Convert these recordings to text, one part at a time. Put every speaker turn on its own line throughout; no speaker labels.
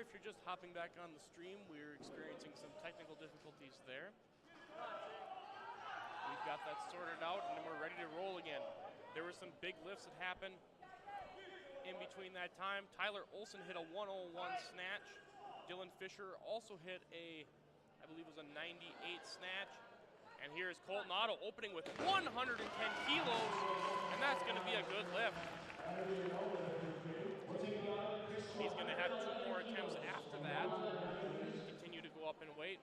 sorry if you're just hopping back on the stream. We're experiencing some technical difficulties there. We've got that sorted out, and then we're ready to roll again. There were some big lifts that happened in between that time. Tyler Olson hit a 101 snatch. Dylan Fisher also hit a, I believe it was a 98 snatch. And here's Colton Otto opening with 110 kilos, and that's going to be a good lift. He's going to have 2 more attempts after that. Continue to go up in weight.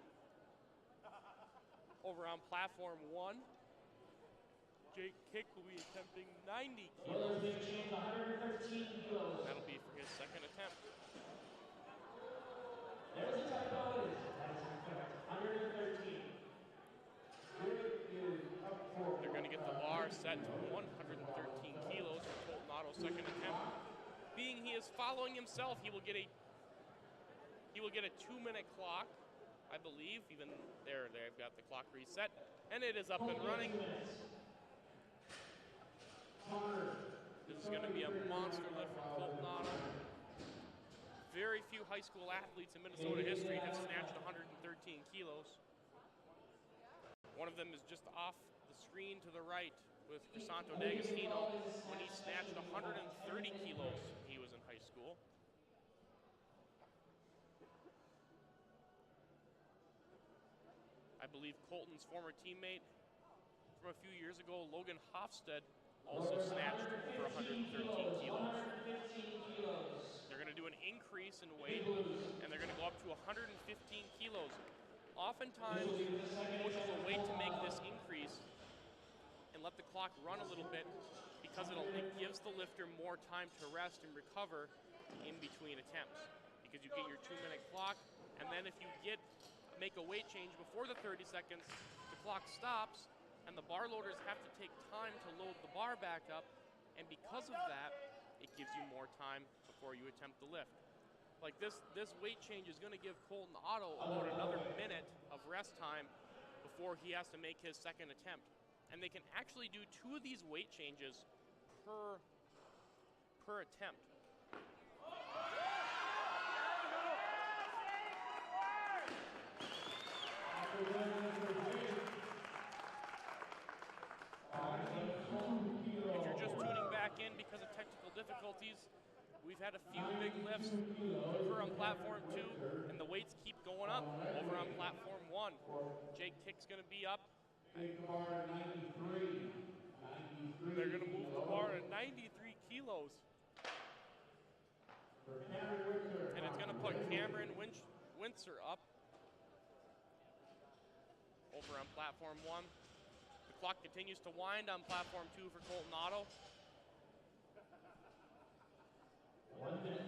Over on platform 1, Jake Kick will be attempting 90 kilos. That'll be for his second attempt.
There's a typo. That is incorrect. 113.
They're going to get the bar set to 113 kilos for Colton Otto's second attempt. Being he is following himself, he will get a 2-minute clock, I believe. Even there, they've got the clock reset, and it is up and running. This is going to be a monster lift from Colton Otto. Very few high school athletes in Minnesota history have snatched 113 kilos. One of them is just off the screen to the right with Crisanto D'Agostino when he snatched 130 kilos when he was in high school. I believe Colton's former teammate from a few years ago, Logan Hofstad, also snatched over 113 kilos. They're going to do an increase in weight, and they're going to go up to 115 kilos. Oftentimes, coaches will wait to make this increase and let the clock run a little bit because it gives the lifter more time to rest and recover in between attempts. Because you get your 2-minute clock, and then if you make a weight change before the 30 seconds, the clock stops, and the bar loaders have to take time to load the bar back up, and because of that, it gives you more time before you attempt the lift. Like this weight change is going to give Colton Otto about another minute of rest time before he has to make his second attempt. And they can actually do 2 of these weight changes per attempt. If you're just tuning back in because of technical difficulties, we've had a few big lifts over on platform 2, and the weights keep going up over on platform 1. Jake Kick's going to be up. They're going to move the bar to 93 kilos. And it's going to put Cameron Windsor up over on platform 1. The clock continues to wind on platform 2 for Colton Otto.
1 minute.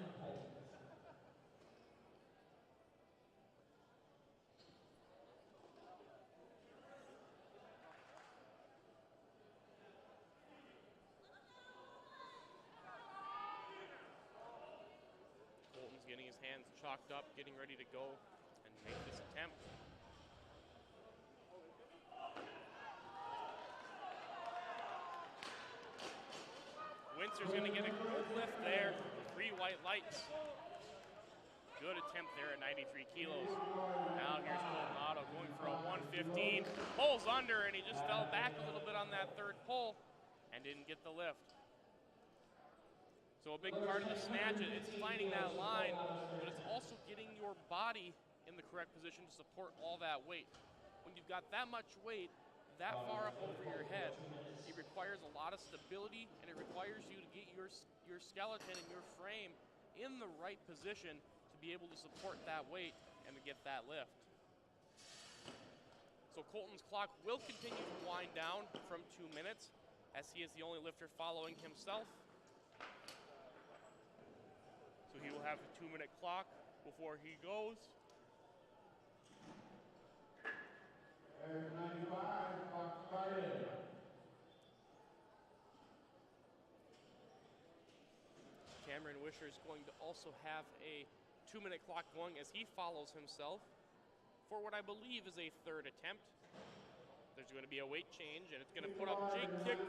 Colton's getting his hands chalked up, getting ready to go and make this attempt. Windsor's going to get a good lift there. 3 white lights. Good attempt there at 93 kilos. Now here's Colton Otto going for a 115. Pulls under, and he just fell back a little bit on that third pull and didn't get the lift. So a big part of the snatch, it's finding that line, but it's also getting your body in the correct position to support all that weight. When you've got that much weight that far up over your head, it requires a lot of stability, and it requires you to get your skeleton and your frame in the right position to be able to support that weight and to get that lift. So Colton's clock will continue to wind down from 2 minutes, as he is the only lifter following himself. So he will have a 2-minute clock before he goes.
There's 95, clock started.
Cameron Wisher is going to also have a 2-minute clock going as he follows himself for what I believe is a 3rd attempt. There's going to be a weight change, and it's going to put up Jake Kick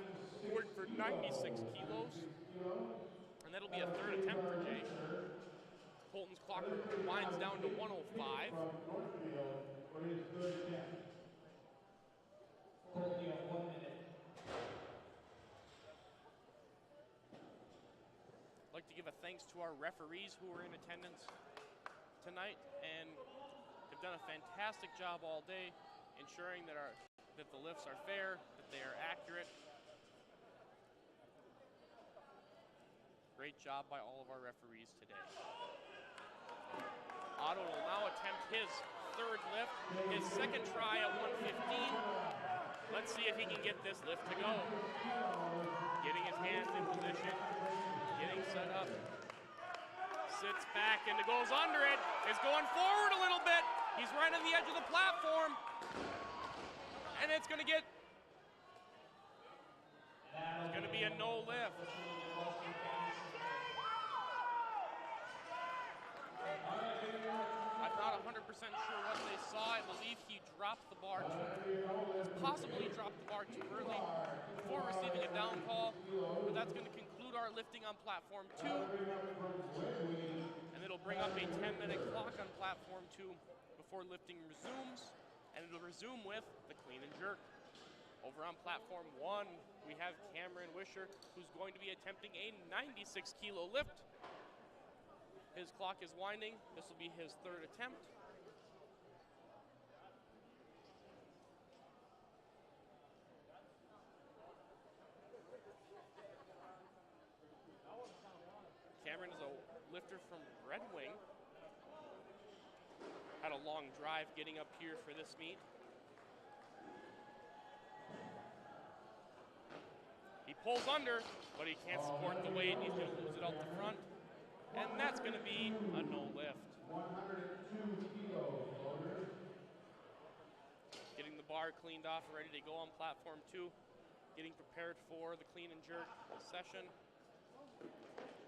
going for 96 kilos. And that'll be a 3rd attempt for Jake. Colton's clock winds down to 105.
Colton, you have 1 minute.
I'd like to give a thanks to our referees who were in attendance tonight and have done a fantastic job all day ensuring that the lifts are fair, that they are accurate. Great job by all of our referees today. Otto will now attempt his third lift, his second try at 115. Let's see if he can get this lift to go. Getting his hands in position, getting set up. Sits back and it goes under it. Is going forward a little bit. He's right on the edge of the platform. And it's going to be a no lift. I'm not 100% sure what they saw. I believe he dropped the bar possibly dropped the bar too early before receiving a down call. But that's going to conclude our lifting on platform 2. And it'll bring up a 10-minute clock on platform 2 before lifting resumes. And it'll resume with the clean and jerk. Over on platform 1, we have Cameron Wisher, who's going to be attempting a 96-kilo lift. His clock is winding. This will be his third attempt. Cameron is a lifter from Red Wing. Had a long drive getting up here for this meet. He pulls under, but he can't support the weight. He's going to lose it out the front. And that's going to be a no lift.
102 kilos.
Getting the bar cleaned off, ready to go on platform 2. Getting prepared for the clean and jerk session.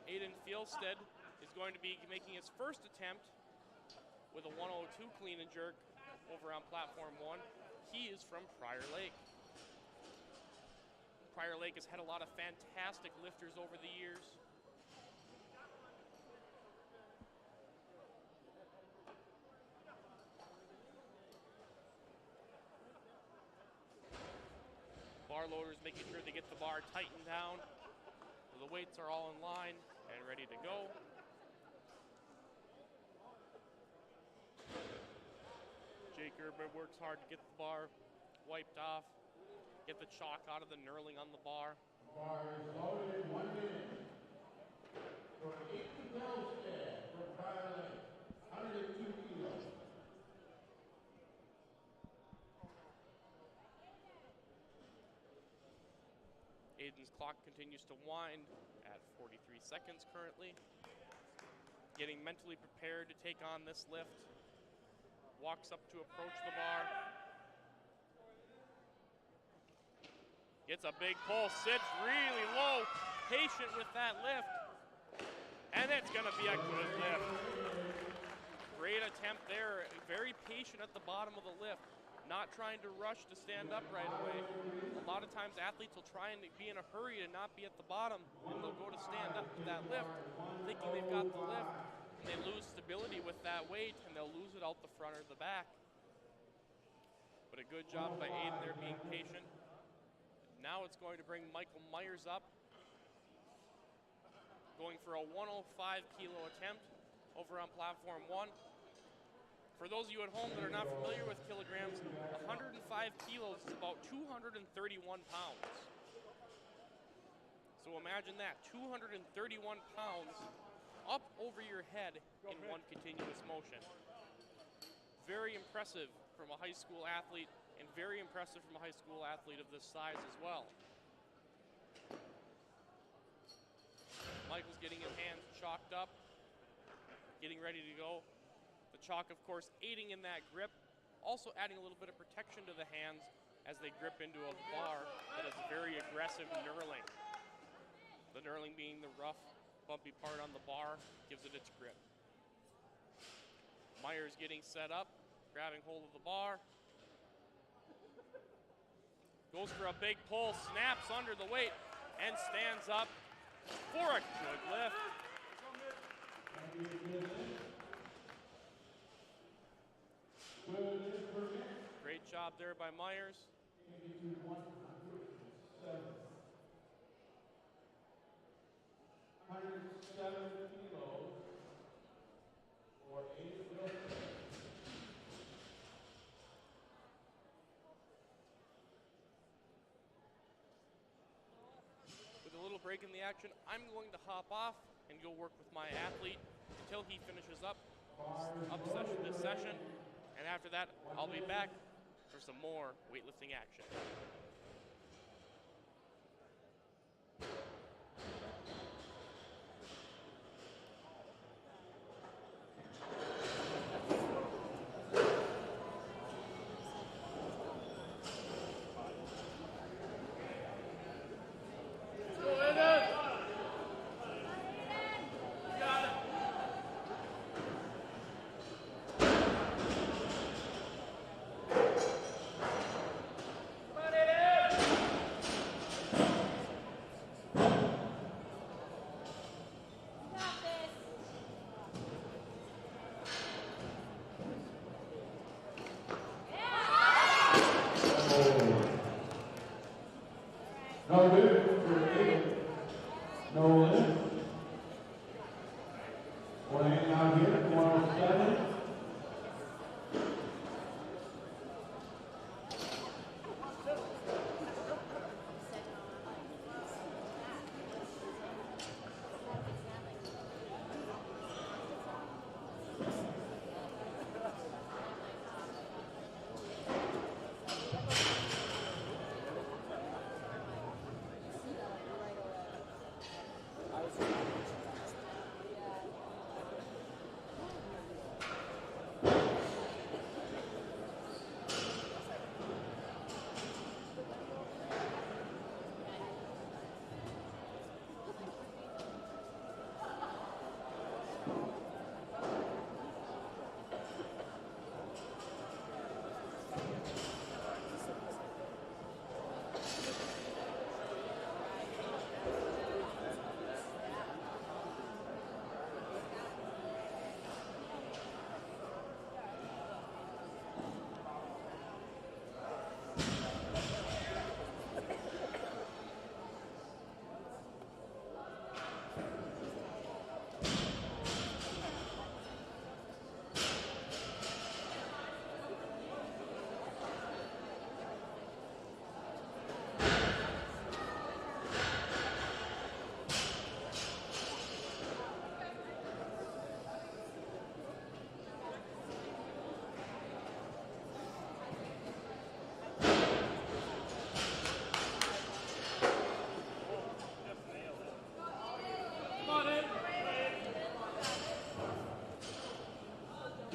Aiden Fielstead is going to be making his first attempt with a 102 clean and jerk over on platform 1. He is from Prior Lake. Prior Lake has had a lot of fantastic lifters over the years. Bar loaders making sure they get the bar tightened down. So the weights are all in line and ready to go. Jake Urban works hard to get the bar wiped off, get the chalk out of the knurling on the bar.
Bar is loaded, 1 minute. For Aiden Fielstead from Prior Lake, 102 kilos.
Aiden's clock continues to wind at 43 seconds currently. Getting mentally prepared to take on this lift. Walks up to approach the bar. Gets a big pull, sits really low, patient with that lift. And it's going to be a good lift. Great attempt there, very patient at the bottom of the lift. Not trying to rush to stand up right away. A lot of times athletes will try and be in a hurry to not be at the bottom, and they'll go to stand up to that lift, thinking they've got the lift, and they lose stability with that weight, and they'll lose it out the front or the back. But a good job by Aiden there being patient. Now it's going to bring Michael Myers up, going for a 105 kilo attempt over on platform 1. For those of you at home that are not familiar with kilograms, 105 kilos is about 231 pounds. So imagine that, 231 pounds up over your head in one continuous motion. Very impressive from a high school athlete, and very impressive from a high school athlete of this size as well. Michael's getting his hands chalked up, getting ready to go. The chalk, of course, aiding in that grip, also adding a little bit of protection to the hands as they grip into a bar that is very aggressive knurling. The knurling being the rough, bumpy part on the bar, gives it its grip. Myers getting set up, grabbing hold of the bar. Goes for a big pull, snaps under the weight, and stands up for a good lift. Great job there by Myers.
107 kilos for 8 kilograms.
With a little break in the action, I'm going to hop off and go work with my athlete until he finishes up this session. And after that, I'll be back for some more weightlifting action.
No good. No lift. Weighing out here, 107.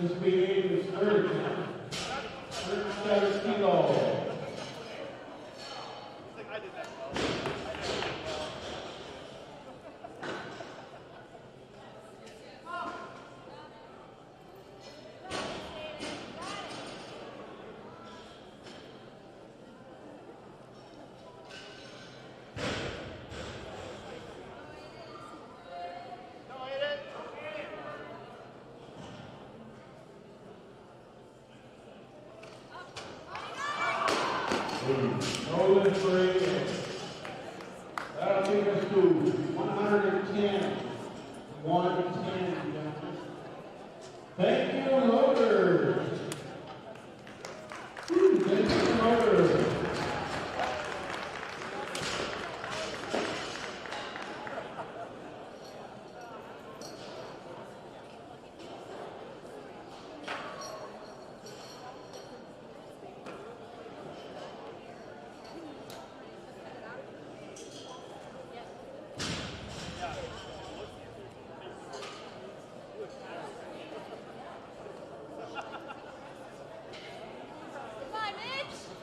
This being is 37 kilos. No lift for 8. That'll take us to 110. 110. Thank you, loaders. Thank you, loaders.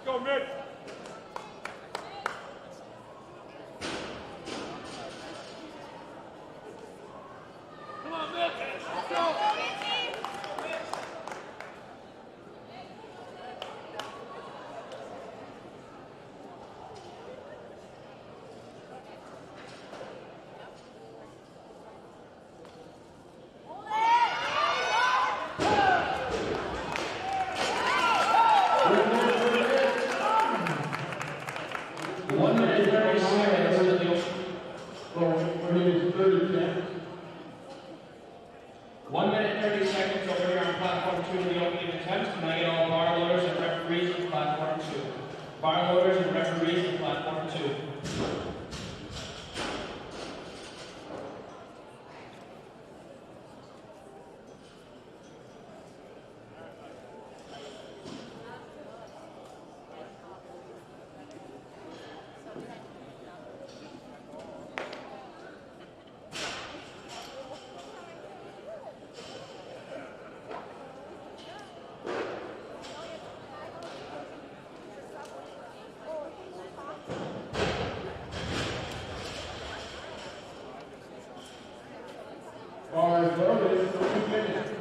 Go, Mitch! Come on, Mitch! Let's go!
Hold Bar loaders and referees in platform 2.
Bars loaded for 2 minutes.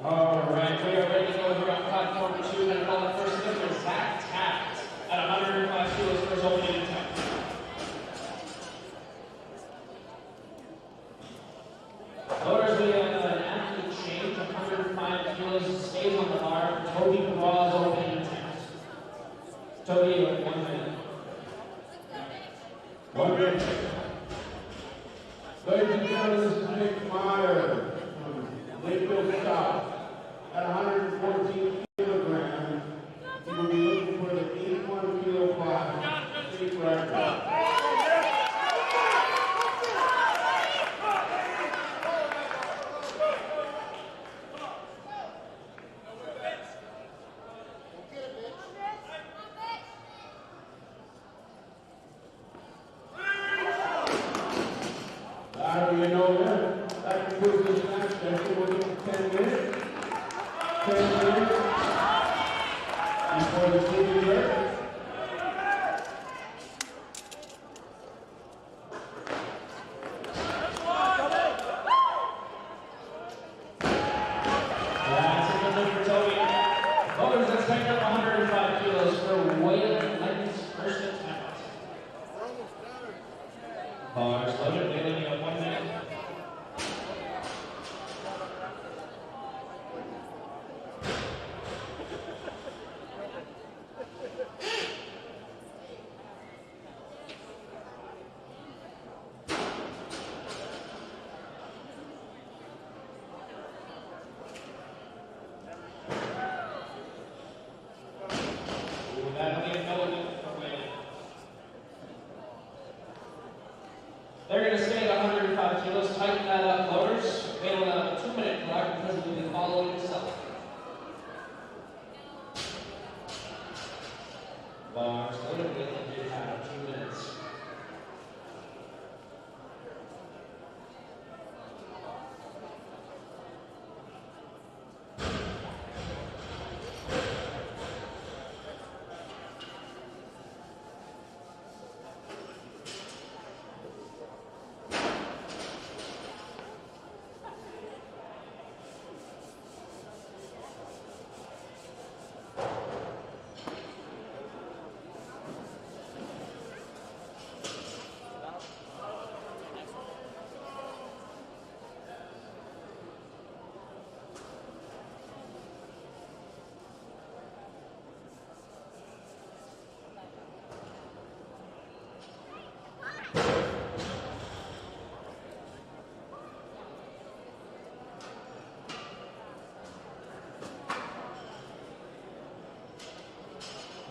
All right, we are ready to go here on platform 2 and call the first finisher, Zach Taft, at 105 kilos for his opening attempt. Loaders, we have an athlete change, 105 kilos, stays on the bar, Toby Raw's opening attempt. Toby, you have 1 minute.
1 minute. Ladies and gentlemen, this is Nick Meyer from Lakeville South. At 114 kilograms, he will be looking for the 81 kilo class state record. How do you know that? That concludes this match session. We'll give it 10 minutes. 10 minutes before the TV break.
That's a good look for Toby. Loaders, let's take up 105 kilos for Weightlifting's first attempt. Bars loaded, Wayland, you have 1 minute. They're going to stay at 105 kilos. Tighten that up, loaders. Wait on a 2-minute clock because we'll be following itself. Bars loaded. Wayland did have 2 minutes.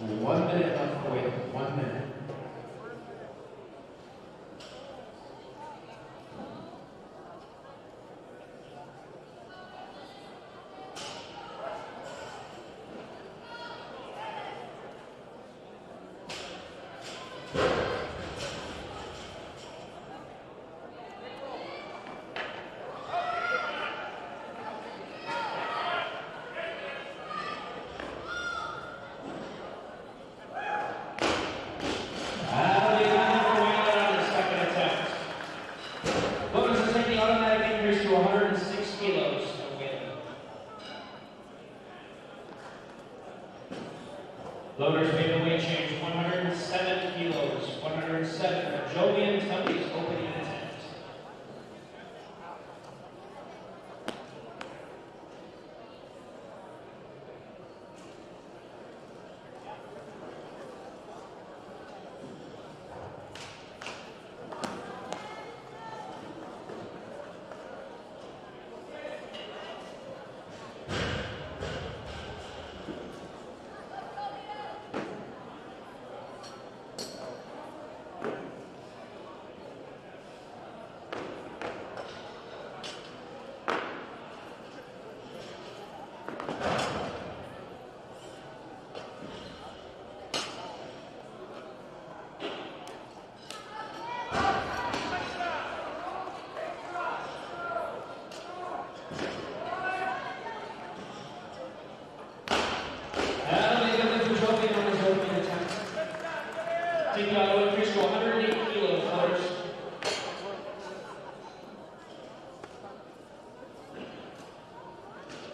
And 1 minute left to wait. 1 minute.
Loaders made the weight change, 107 kilos, 107. Jovian Tumpy's opening attempt.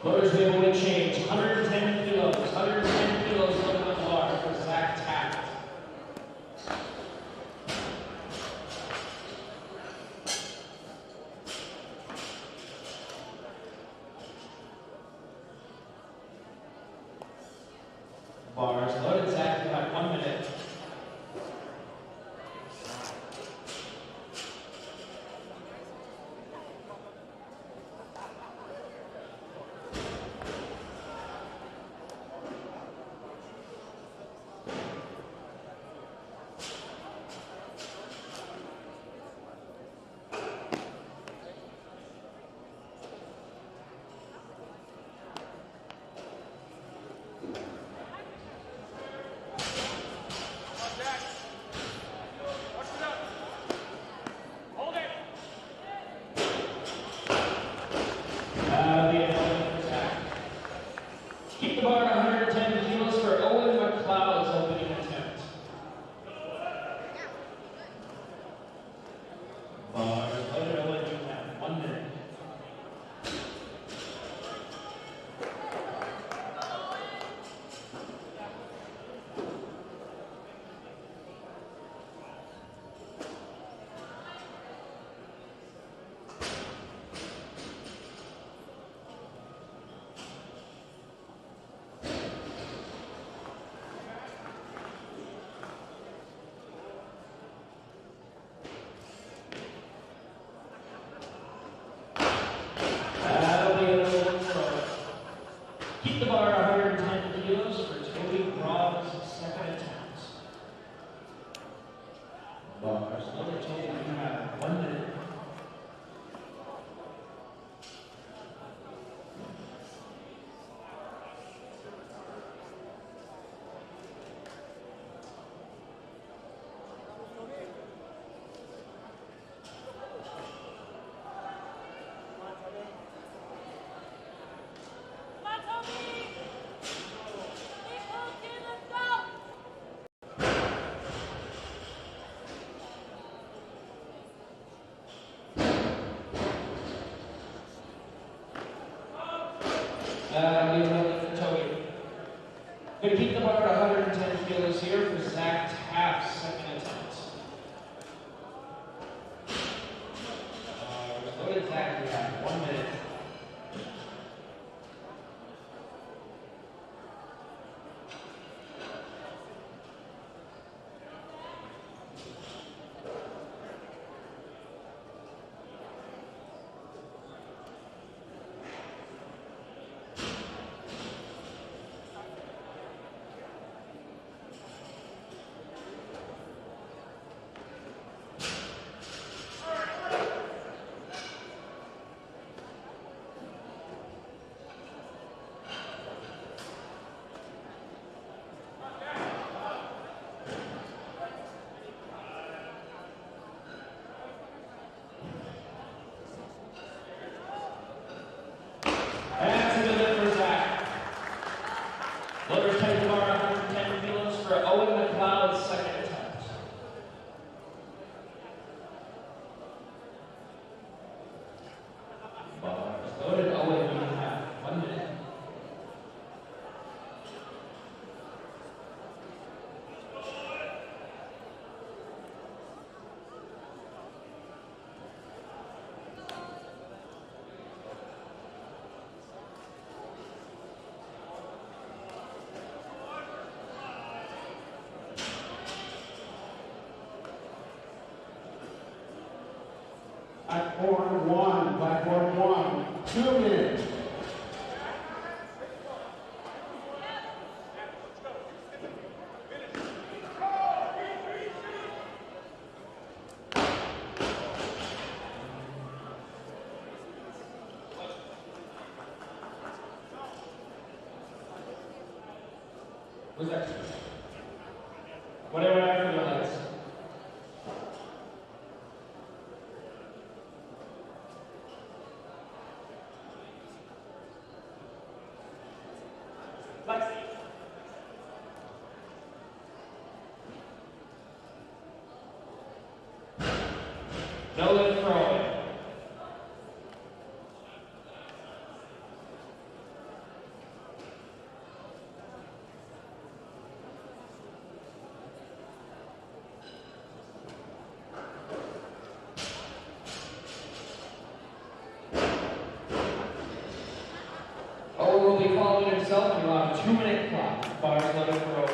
Loaders made a weight change, 110 kilos, 110 kilos looking on the bar for Zach Taft. Bars loaded, Zach, about 1 minute. Keep the bar at 110 kilos for Owen McLeod's opening attempt. Bars loaded, Owen, you have 1 minute. Keep the bar at 110 kilos for Toby Rob's second attempt. Bars loaded, Toby, you have 1 minute. Going to keep the bar at 110 kilos here for Zach Taft's second attempt. Loaded, Zach, you have 1 minute.
Platform 1, platform 1, 2 minutes.
Who's that? Whatever after the lights. No lift throwing. Owen will be following himself and allow a 2-minute clock. Bars loaded for Owen.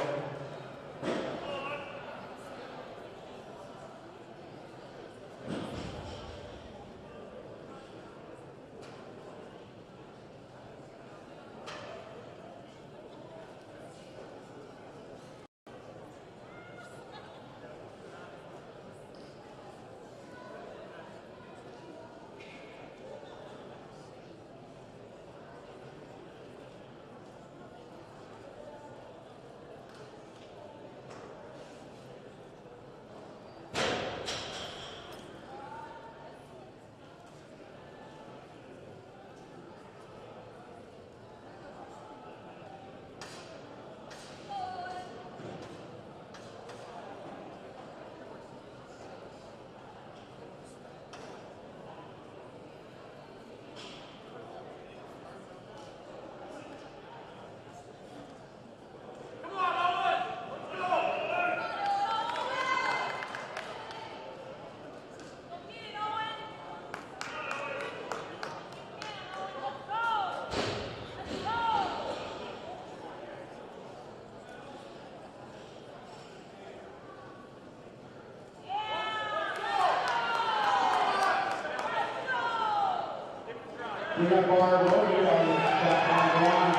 We got bar loaded on platform 1.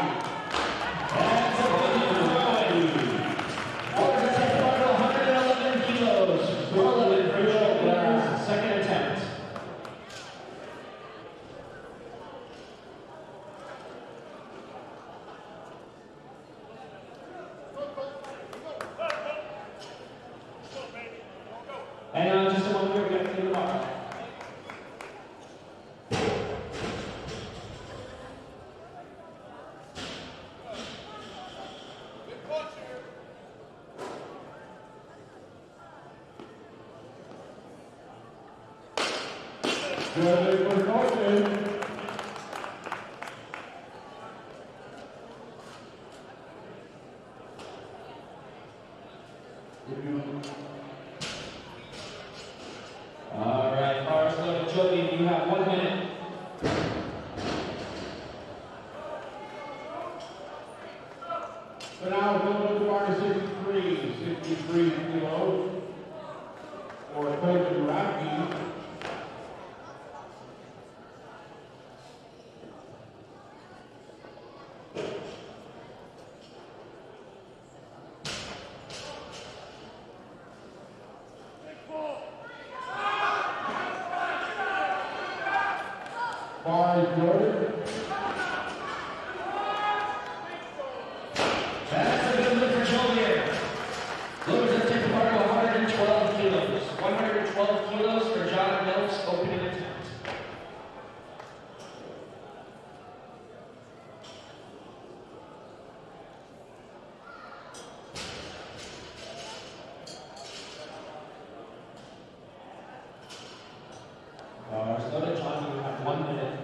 That's a good throwing. Owen's attempt for 111 kilos. 111 for Joe. Second attempt. Hang on just a moment, we're going to clear the bar.
Good for Carson.
All right, bars loaded. Joey, you have 1 minute.
So now we'll go to bar 63 kilos for Coach Rocky. Bar is loaded.
That's a good lift for Joe here. Loaders have taken part of 112 kilos. 112 kilos for John Mills, opening attempt. Bars loaded. John, you have 1 minute.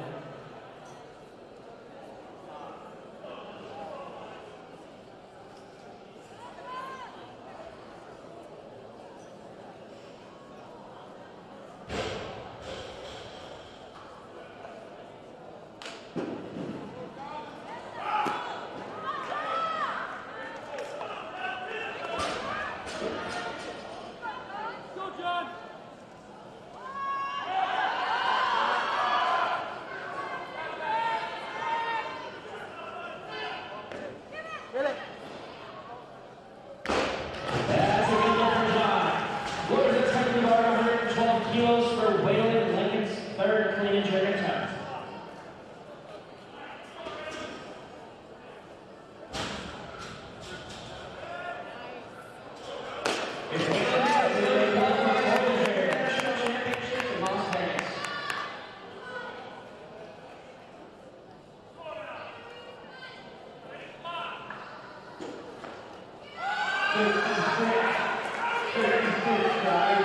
56, guys.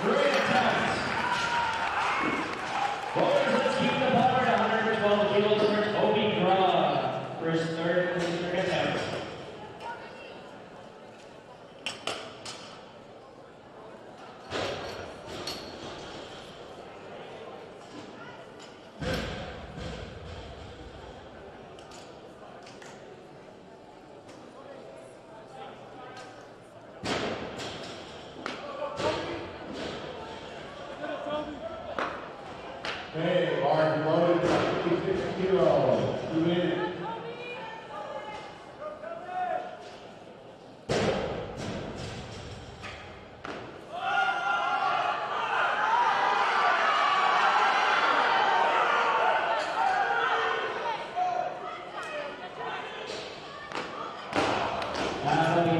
Great attempt. Boys, let's keep the bar at 112 kilos for Toby Graw for his third Olympic attempt.
Okay, bar loaded for 56 kilos. 2 minutes.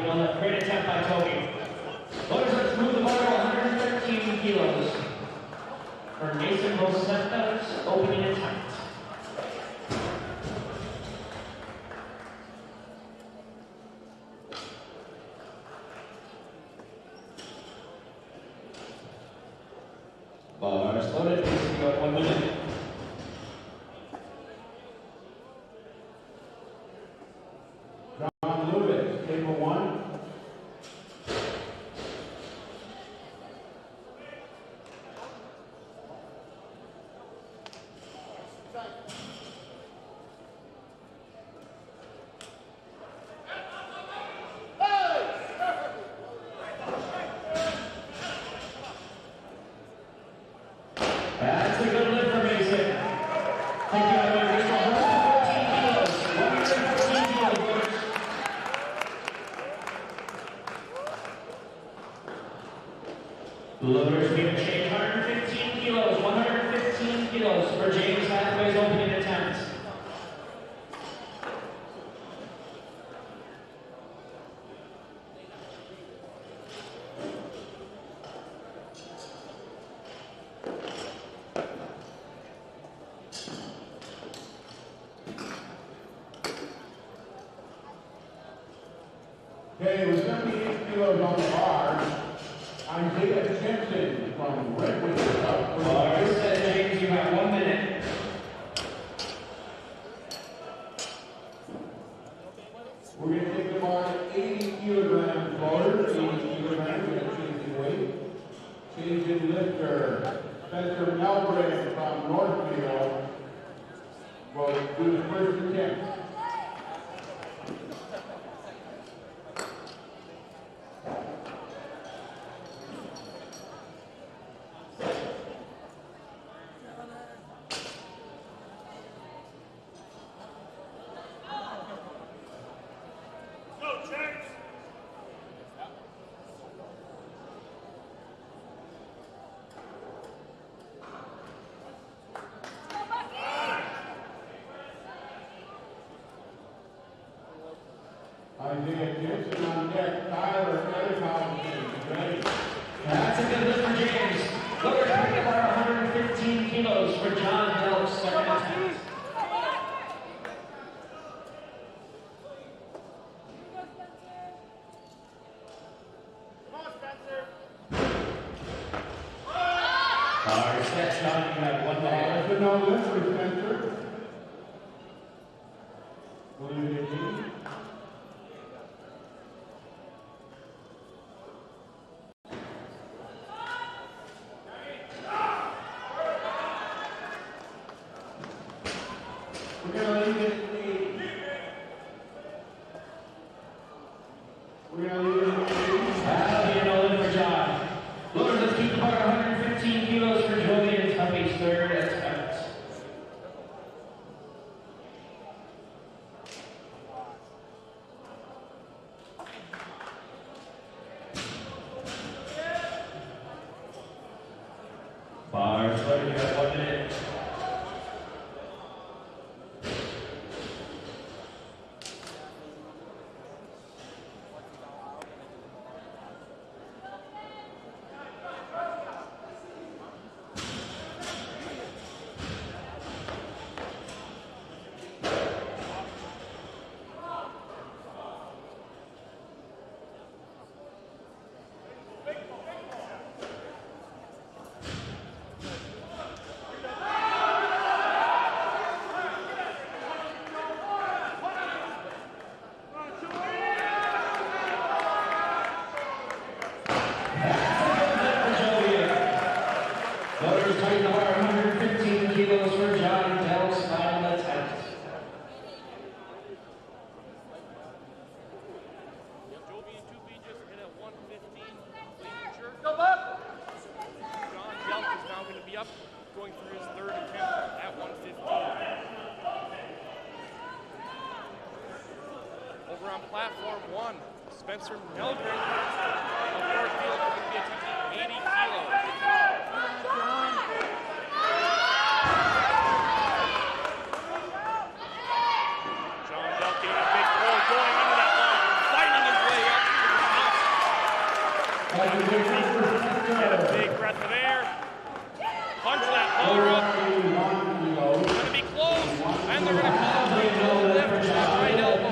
Another great attempt by Toby. Boys, let's move the bar to 113 kilos for Mason Boseta's opening attempt. Bars loaded, please go 1 minute.
John Lewis, table 1.
That's a good lift for Mason. Thank you, everyone. 114 kilos. 114 kilos, boys. Loaders being changed. 115 kilos. 115 kilos for James Hathaway's opening attempt.
Okay, with 78 kilos on the bar, Isaiah Simpson from Redwood up for
Bars set, James, you have 1 minute.
We're going to take the bar to 80 kilograms loaded, 80 kilograms, we're going to change the weight. Change in lifter, Spencer Melbrin from Northfield will do the first attempt. Isaiah Gibson on deck, Tyler Thompson, ready.
That's a good lift for James. Loaders pick up our 115 kilos for John Delp's second attempt. Bar set, John, you have 1 minute.
That's a no lift for Spencer. What do you think? We're going to leave it at 80. We're going to leave it at 80.
That'll be a no lift for John. Loaders, let's keep the bar 115 kilos for Julian Tuppy's third attempt. Bars loaded, you have 1 minute.
up, going for his third attempt at 115. Over on platform 1, Spencer Melgren of Northfield going to be attempting 80 kilos. John Bell getting a big pull, going under that line, fighting his way up to the top. Get a big breath of air. Punch that bar up. It's going to be close, and they're going to call it a lift to that right elbow.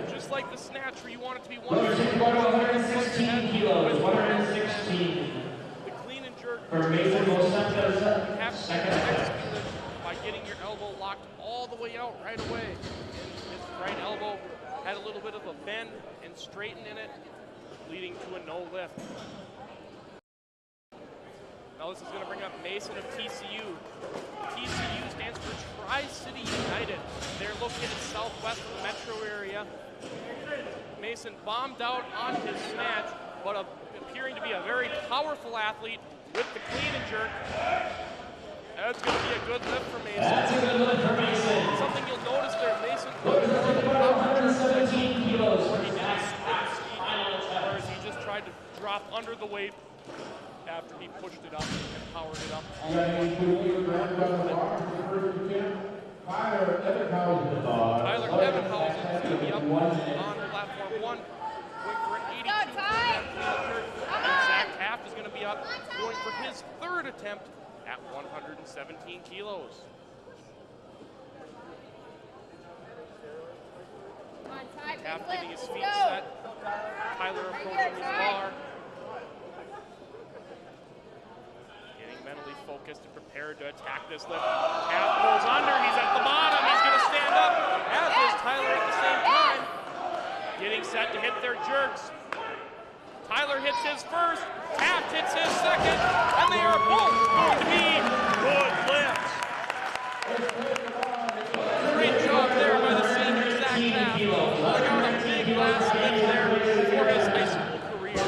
Just like the snatch where you want it to be
116 kilos, 116.
The clean and jerk.
For Mason Mosenta's
You have to
second
execute
attempt.
it by getting your elbow locked all the way out right away. And his right elbow had a little bit of a bend and straighten in it, leading to a no lift. Now this is going to bring up Mason of TCU. TCU stands for Tri-City United. They're located southwest of the metro area. Mason bombed out on his snatch, but appearing to be a very powerful athlete with the clean and jerk. That's going to be a good lift for Mason.
That's a good lift for Mason.
Something you'll notice there, Mason.
117 kilos.
Whereas he just tried to drop under the weight after he pushed it up and powered it up. Tyler Ebenhausen is going to be up on platform 1, going for an 82 kilometer. And Zach Taft is going to be up, going for his third attempt at 117 kilos. Taft getting his feet set. Tyler approaching his bar. Getting mentally focused and prepared to attack this lift. Taft goes under, he's at the bottom, he's going to stand up, as is Tyler at the same time. Getting set to hit their jerks. Tyler hits his first, Taft hits his second, and they are both going to be good lifts. Great job there by the senior Zach Taft, pulling out a big last lift there for his high school career.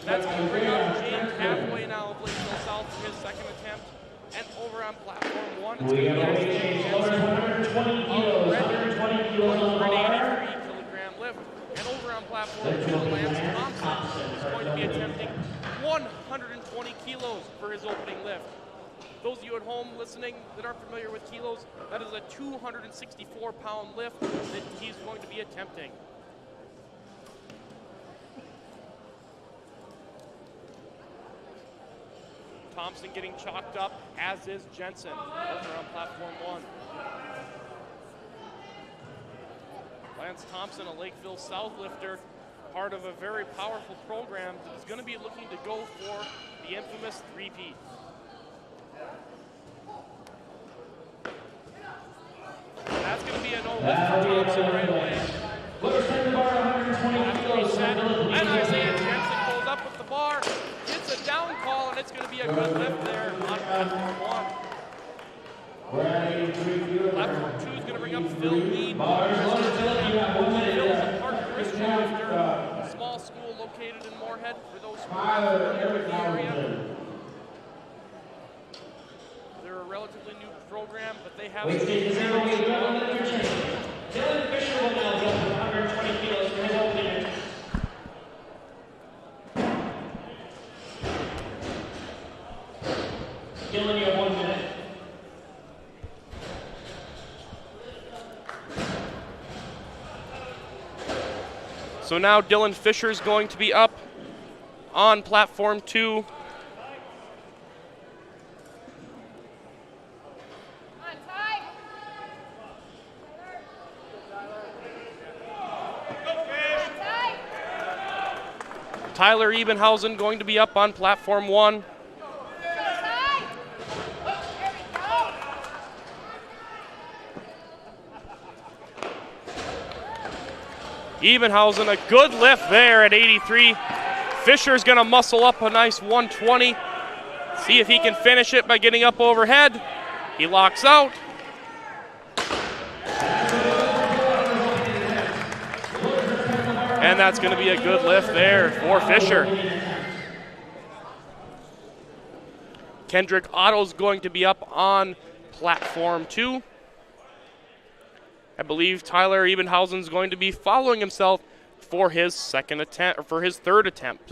That's going to bring up James Hathaway now of Lakeville South for his second attempt. And over on platform 1, it's going to be Ashton Jensen of Redmond, going for an 83 kilogram lift. And over on platform 2, Lance Thompson is going to be attempting 120 kilos for his opening lift. Those of you at home listening that aren't familiar with kilos, that is a 264-pound lift that he's going to be attempting. Thompson getting chalked up, as is Jensen over on platform 1. Lance Thompson, a Lakeville South lifter, part of a very powerful program that is going to be looking to go for the infamous three-peat. That's going to be a no lift for Thompson right away. And Isaiah Jensen goes up with the bar, gets a down call, and it's going to be a good lift there on platform 1. Platform 2 is going to bring up Phil Mead. Phil is a Park Christian lifter, a small school located in Moorhead for those who are familiar with the area. They're a relatively new program, but they have
Dylan Fisher will now jump 120 kilos for his opening attempt. Dylan, you have 1 minute.
So now Dylan Fisher is going to be up on platform 2. Tyler Ebenhausen going to be up on platform 1. Ebenhausen, a good lift there at 83. Fisher's going to muscle up a nice 120. See if he can finish it by getting up overhead. He locks out. And that's going to be a good lift there for Fisher. Kendrick Otto's going to be up on platform 2. I believe Tyler Ebenhausen's going to be following himself for his second attempt, or for his third attempt.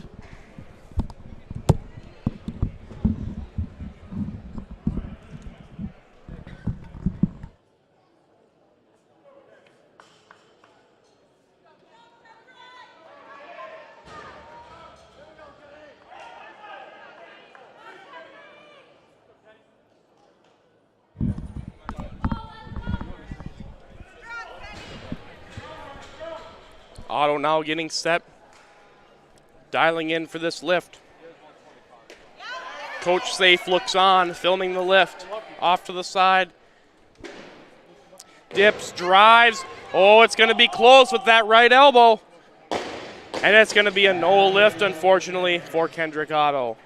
Otto now getting set, dialing in for this lift. Coach Safe looks on, filming the lift. Off to the side. Dips, drives. Oh, it's going to be close with that right elbow. And it's going to be a no lift, unfortunately, for Kendrick Otto.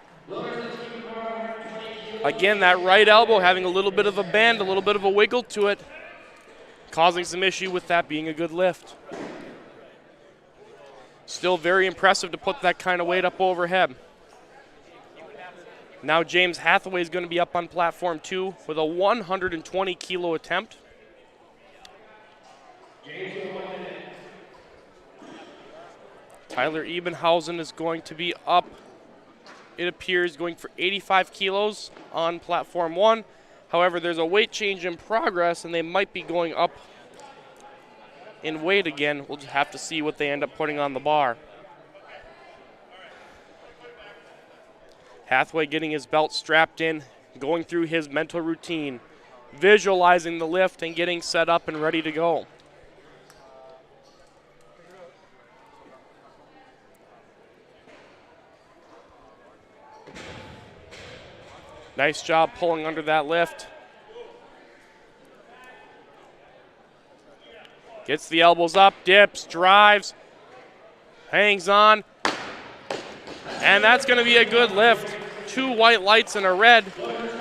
Again, that right elbow having a little bit of a bend, a little bit of a wiggle to it, causing some issue with that being a good lift. Still very impressive to put that kind of weight up overhead. Now James Hathaway is going to be up on platform 2 with a 120 kilo attempt. Tyler Ebenhausen is going to be up, it appears, going for 85 kilos on platform 1. However, there's a weight change in progress and they might be going up in weight again. We'll just have to see what they end up putting on the bar. Hathaway getting his belt strapped in, going through his mental routine, visualizing the lift and getting set up and ready to go. Nice job pulling under that lift. Gets the elbows up, dips, drives, hangs on. And that's going to be a good lift. 2 white lights and a red.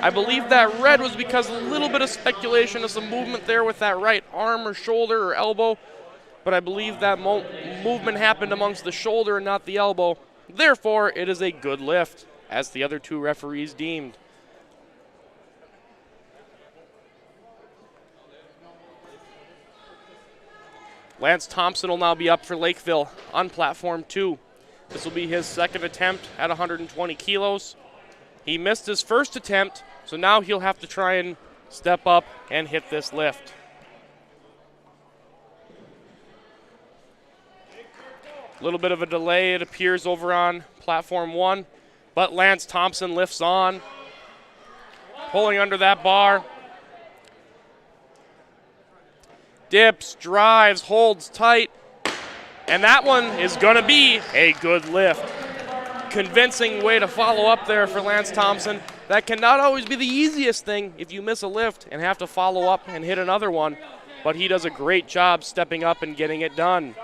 I believe that red was because a little bit of speculation of some movement there with that right arm or shoulder or elbow. But I believe that movement happened amongst the shoulder and not the elbow. Therefore, it is a good lift, as the other 2 referees deemed. Lance Thompson will now be up for Lakeville on platform 2. This will be his second attempt at 120 kilos. He missed his first attempt, so now he'll have to try and step up and hit this lift. A little bit of a delay, it appears, over on platform 1, but Lance Thompson lifts on, pulling under that bar. Dips, drives, holds tight, and that one is going to be a good lift. Convincing way to follow up there for Lance Thompson. That cannot always be the easiest thing if you miss a lift and have to follow up and hit another one, but he does a great job stepping up and getting it done.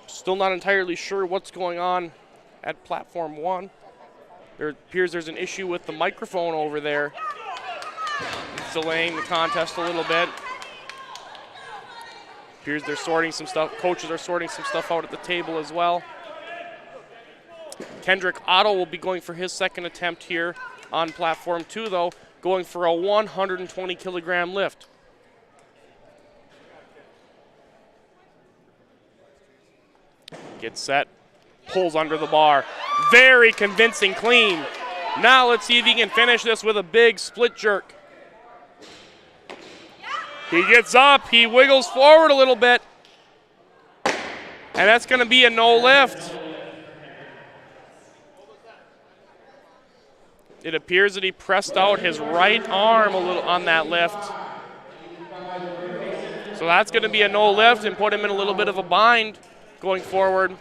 Still not entirely sure what's going on at platform 1. There appears there's an issue with the microphone over there. It's delaying the contest a little bit. Appears they're sorting some stuff. Coaches are sorting some stuff out at the table as well. Kendrick Otto will be going for his second attempt here on platform 2, though, going for a 120 kilogram lift. Gets set, pulls under the bar. Very convincing clean. Now let's see if he can finish this with a big split jerk. He gets up, he wiggles forward a little bit, and that's going to be a no lift. It appears that he pressed out his right arm a little on that lift. So that's going to be a no lift and put him in a little bit of a bind going forward.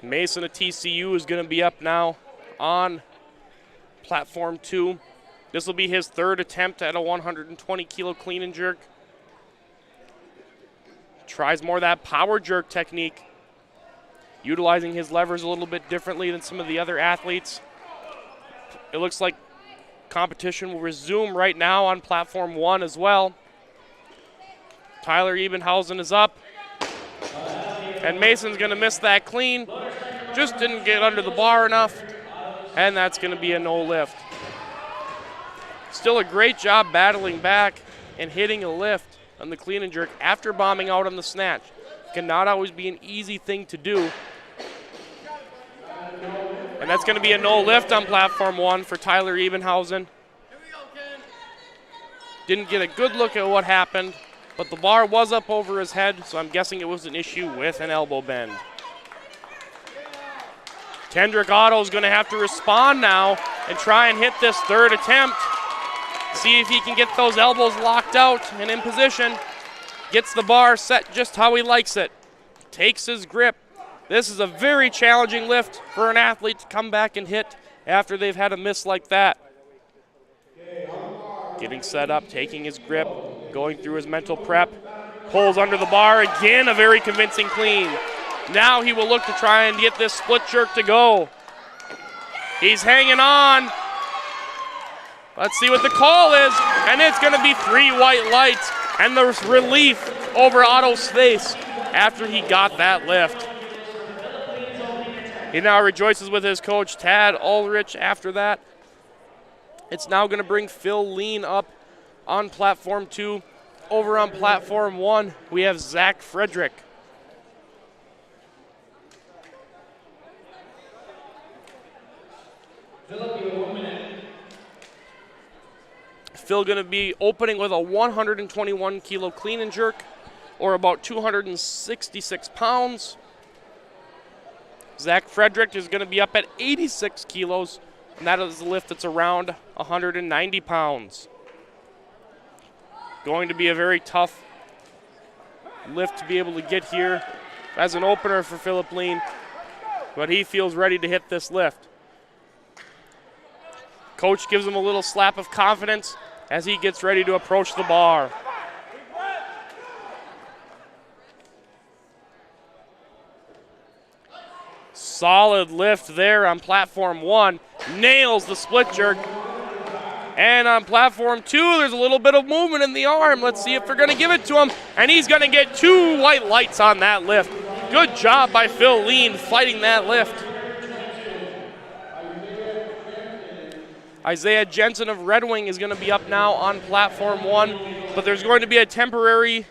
Mason of TCU is going to be up now on platform 2. This will be his third attempt at a 120 kilo clean and jerk. Tries more of that power jerk technique, utilizing his levers a little bit differently than some of the other athletes. It looks like Competition will resume right now on platform 1 as well. Tyler Ebenhausen is up. And Mason's going to miss that clean. Just didn't get under the bar enough. And that's going to be a no lift. Still a great job battling back and hitting a lift on the clean and jerk after bombing out on the snatch. Cannot always be an easy thing to do. And that's going to be a no lift on platform 1 for Tyler Ebenhausen. Didn't get a good look at what happened, but the bar was up over his head, so I'm guessing it was an issue with an elbow bend. Kendrick Otto is going to have to respond now and try and hit this third attempt. See if he can get those elbows locked out and in position. Gets the bar set just how he likes it. Takes his grip. This is a very challenging lift for an athlete to come back and hit after they've had a miss like that. Getting set up, taking his grip, going through his mental prep. Pulls under the bar. Again, a very convincing clean. Now he will look to try and get this split jerk to go. He's hanging on. Let's see what the call is. And it's going to be 3 white lights. And the relief over Otto's face after he got that lift. He now rejoices with his coach, Tad Ulrich, after that. It's now going to bring Phil Lean up on platform 2. Over on platform 1, we have Zach Frederick. Phil going to be opening with a 121 kilo clean and jerk, or about 266 pounds. Zach Frederick is going to be up at 86 kilos, and that is a lift that's around 190 pounds. Going to be a very tough lift to be able to get here as an opener for Philip Lean, but he feels ready to hit this lift. Coach gives him a little slap of confidence as he gets ready to approach the bar. Solid lift there on platform 1. Nails the split jerk. And on platform 2, there's a little bit of movement in the arm. Let's see if they're going to give it to him. And he's going to get 2 white lights on that lift. Good job by Phil Lean fighting that lift. Isaiah Jensen of Red Wing is going to be up now on platform 1. But there's going to be a temporary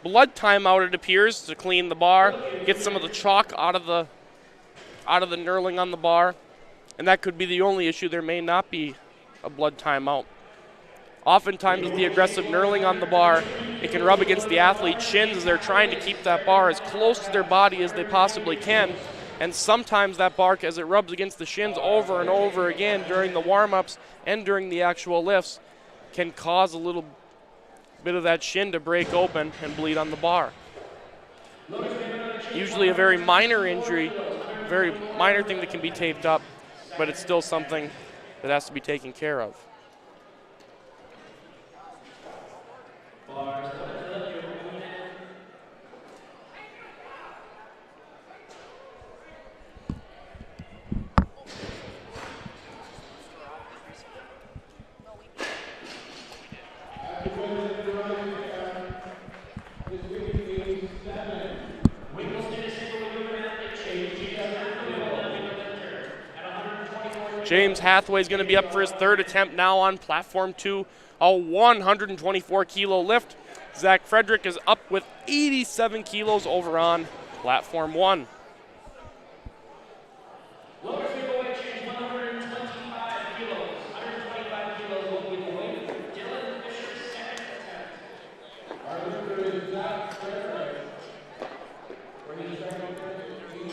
blood timeout, it appears, to clean the bar. Get some of the chalk out of the knurling on the bar. And that could be the only issue. There may not be a blood timeout. Oftentimes with the aggressive knurling on the bar, it can rub against the athlete's shins as they're trying to keep that bar as close to their body as they possibly can. And sometimes that bar, as it rubs against the shins over and over again during the warm-ups and during the actual lifts, can cause a little bit of that shin to break open and bleed on the bar. Usually a very minor injury, very minor thing that can be taped up, but it's still something that has to be taken care of. James Hathaway is going to be up for his third attempt now on platform 2, a 124 kilo lift. Zach Frederick is up with 87 kilos over on platform 1.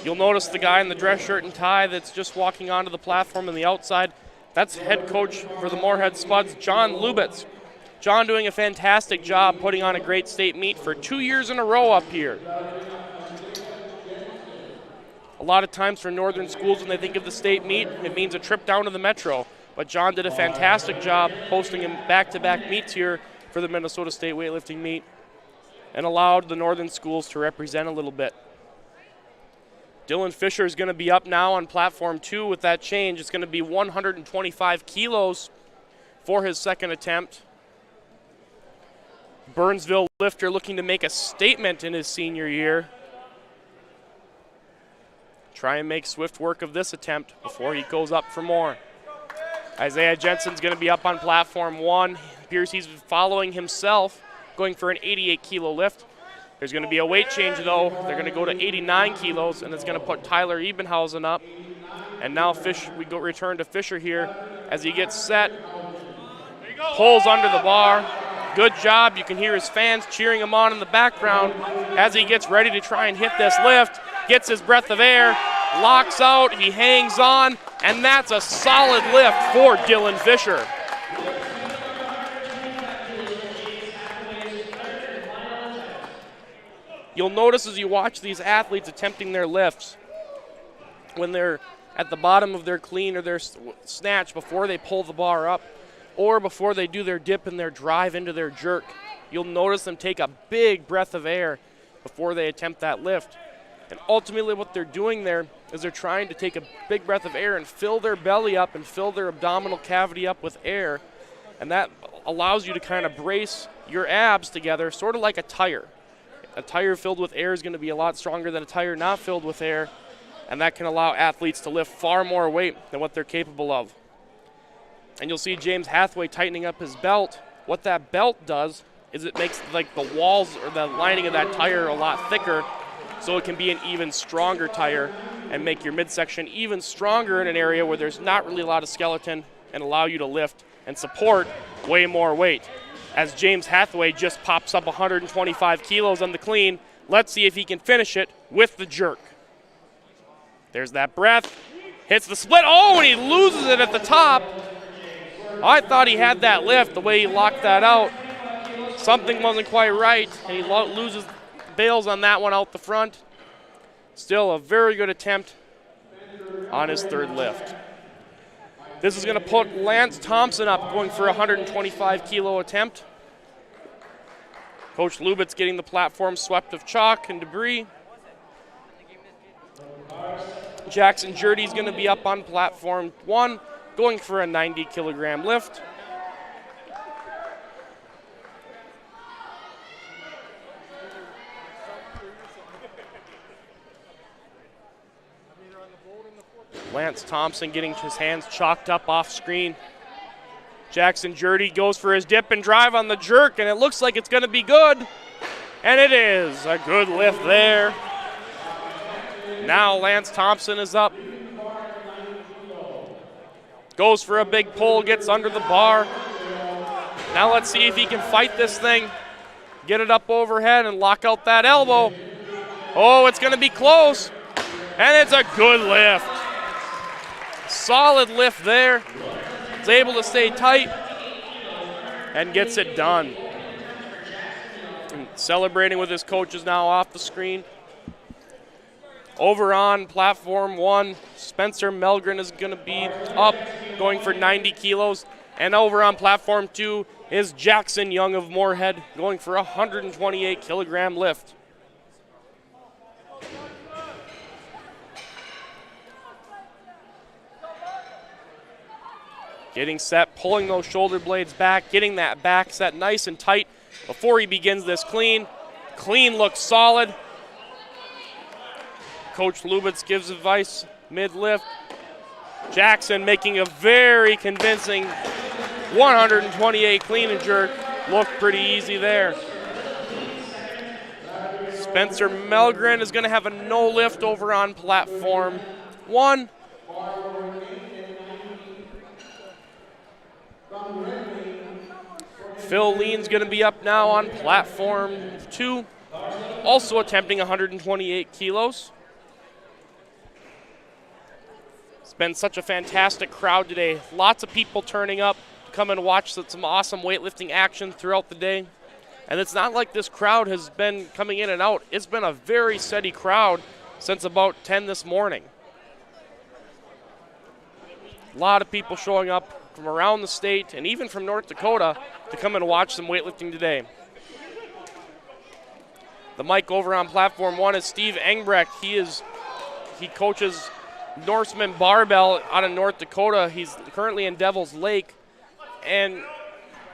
You'll notice the guy in the dress shirt and tie that's just walking onto the platform on the outside. That's head coach for the Moorhead Spuds, John Lubitz. John doing a fantastic job putting on a great state meet for 2 years in a row up here. A lot of times for northern schools, when they think of the state meet, it means a trip down to the metro. But John did a fantastic job hosting him back-to-back meets here for the Minnesota State weightlifting meet and allowed the northern schools to represent a little bit. Dylan Fisher is going to be up now on platform 2 with that change. It's going to be 125 kilos for his second attempt. Burnsville lifter looking to make a statement in his senior year. Try and make swift work of this attempt before he goes up for more. Isaiah Jensen's going to be up on platform 1. Appears he's following himself, going for an 88-kilo lift. There's going to be a weight change, though. They're going to go to 89 kilos, and it's going to put Tyler Ebenhausen up. And now return to Fisher here as he gets set. Pulls under the bar. Good job. You can hear his fans cheering him on in the background as he gets ready to try and hit this lift. Gets his breath of air, locks out, he hangs on, and that's a solid lift for Dylan Fisher. You'll notice as you watch these athletes attempting their lifts, when they're at the bottom of their clean or their snatch before they pull the bar up, or before they do their dip and their drive into their jerk, you'll notice them take a big breath of air before they attempt that lift. And ultimately what they're doing there is they're trying to take a big breath of air and fill their belly up and fill their abdominal cavity up with air. And that allows you to kind of brace your abs together, sort of like a tire. A tire filled with air is going to be a lot stronger than a tire not filled with air, and that can allow athletes to lift far more weight than what they're capable of. And you'll see James Hathaway tightening up his belt. What that belt does is it makes like the walls or the lining of that tire a lot thicker, so it can be an even stronger tire and make your midsection even stronger in an area where there's not really a lot of skeleton and allow you to lift and support way more weight. As James Hathaway just pops up 125 kilos on the clean, let's see if he can finish it with the jerk. There's that breath, hits the split, oh, and he loses it at the top. I thought he had that lift, the way he locked that out. Something wasn't quite right, and he bails on that one out the front. Still a very good attempt on his third lift. This is going to put Lance Thompson up, going for a 125-kilo attempt. Coach Lubitz getting the platform swept of chalk and debris. Jackson Jurdy's going to be up on platform 1, going for a 90-kilogram lift. Lance Thompson getting his hands chalked up off screen. Jackson Jurdy goes for his dip and drive on the jerk, and it looks like it's going to be good. And it is a good lift there. Now Lance Thompson is up. Goes for a big pull, gets under the bar. Now let's see if he can fight this thing. Get it up overhead and lock out that elbow. Oh, it's going to be close. And it's a good lift. Solid lift there. Is able to stay tight and gets it done. And celebrating with his coaches now off the screen. Over on platform 1, Spencer Melgren is going to be up, going for 90 kilos. And over on platform 2 is Jackson Young of Moorhead, going for a 128-kilogram lift. Getting set, pulling those shoulder blades back, getting that back set nice and tight before he begins this clean. Clean looks solid. Coach Lubitz gives advice mid-lift. Jackson making a very convincing 128 clean and jerk. Looked pretty easy there. Spencer Melgren is going to have a no lift over on platform 1. Phil Lean's going to be up now on platform 2, also attempting 128 kilos. It's been such a fantastic crowd today. Lots of people turning up to come and watch some awesome weightlifting action throughout the day. And it's not like this crowd has been coming in and out. It's been a very steady crowd since about 10 this morning. A lot of people showing up from around the state and even from North Dakota to come and watch some weightlifting today. The mic over on platform 1 is Steve Engreck. He coaches Norseman Barbell out of North Dakota. He's currently in Devil's Lake. and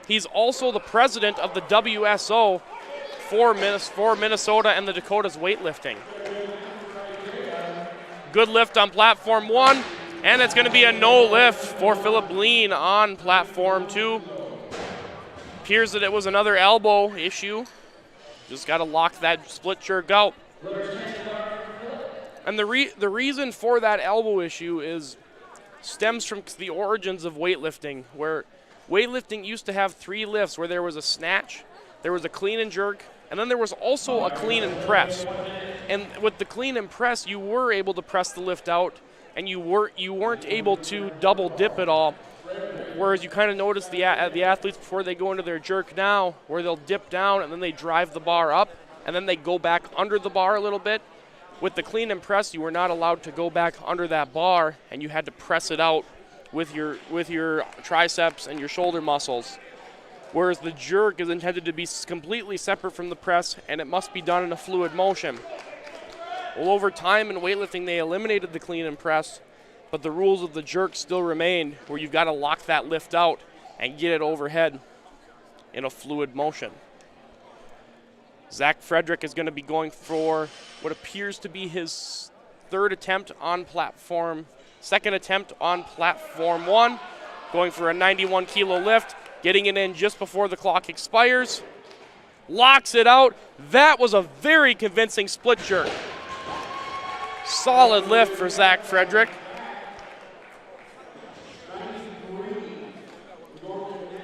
he's also the president of the WSO for Minnesota and the Dakotas weightlifting. Good lift on platform 1, and it's going to be a no lift for Philip Lean on platform 2. Appears that it was another elbow issue. Just got to lock that split jerk out. And the reason for that elbow issue stems from the origins of weightlifting, where weightlifting used to have 3 lifts, where there was a snatch, there was a clean and jerk, and then there was also a clean and press. And with the clean and press, you were able to press the lift out, and you weren't able to double dip at all. Whereas you kind of notice the athletes before they go into their jerk now, where they'll dip down and then they drive the bar up, and then they go back under the bar a little bit. With the clean and press, you were not allowed to go back under that bar, and you had to press it out with your triceps and your shoulder muscles. Whereas the jerk is intended to be completely separate from the press, and it must be done in a fluid motion. Well, over time in weightlifting, they eliminated the clean and press, but the rules of the jerk still remained, where you've got to lock that lift out and get it overhead in a fluid motion. Zach Frederick is going to be going for what appears to be his second attempt on platform 1, going for a 91 kilo lift, getting it in just before the clock expires. Locks it out. That was a very convincing split jerk. Solid lift for Zach Frederick.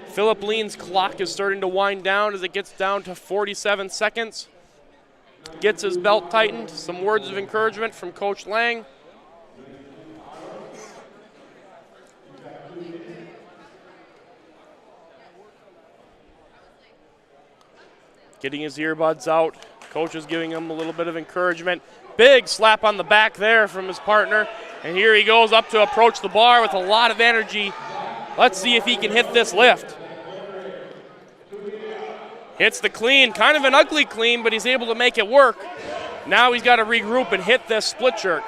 Philip Lean's clock is starting to wind down as it gets down to 47 seconds. Gets his belt tightened. Some words of encouragement from Coach Lang. Getting his earbuds out. Coach is giving him a little bit of encouragement. Big slap on the back there from his partner. And here he goes up to approach the bar with a lot of energy. Let's see if he can hit this lift. Hits the clean, kind of an ugly clean, but he's able to make it work. Now he's got to regroup and hit this split jerk.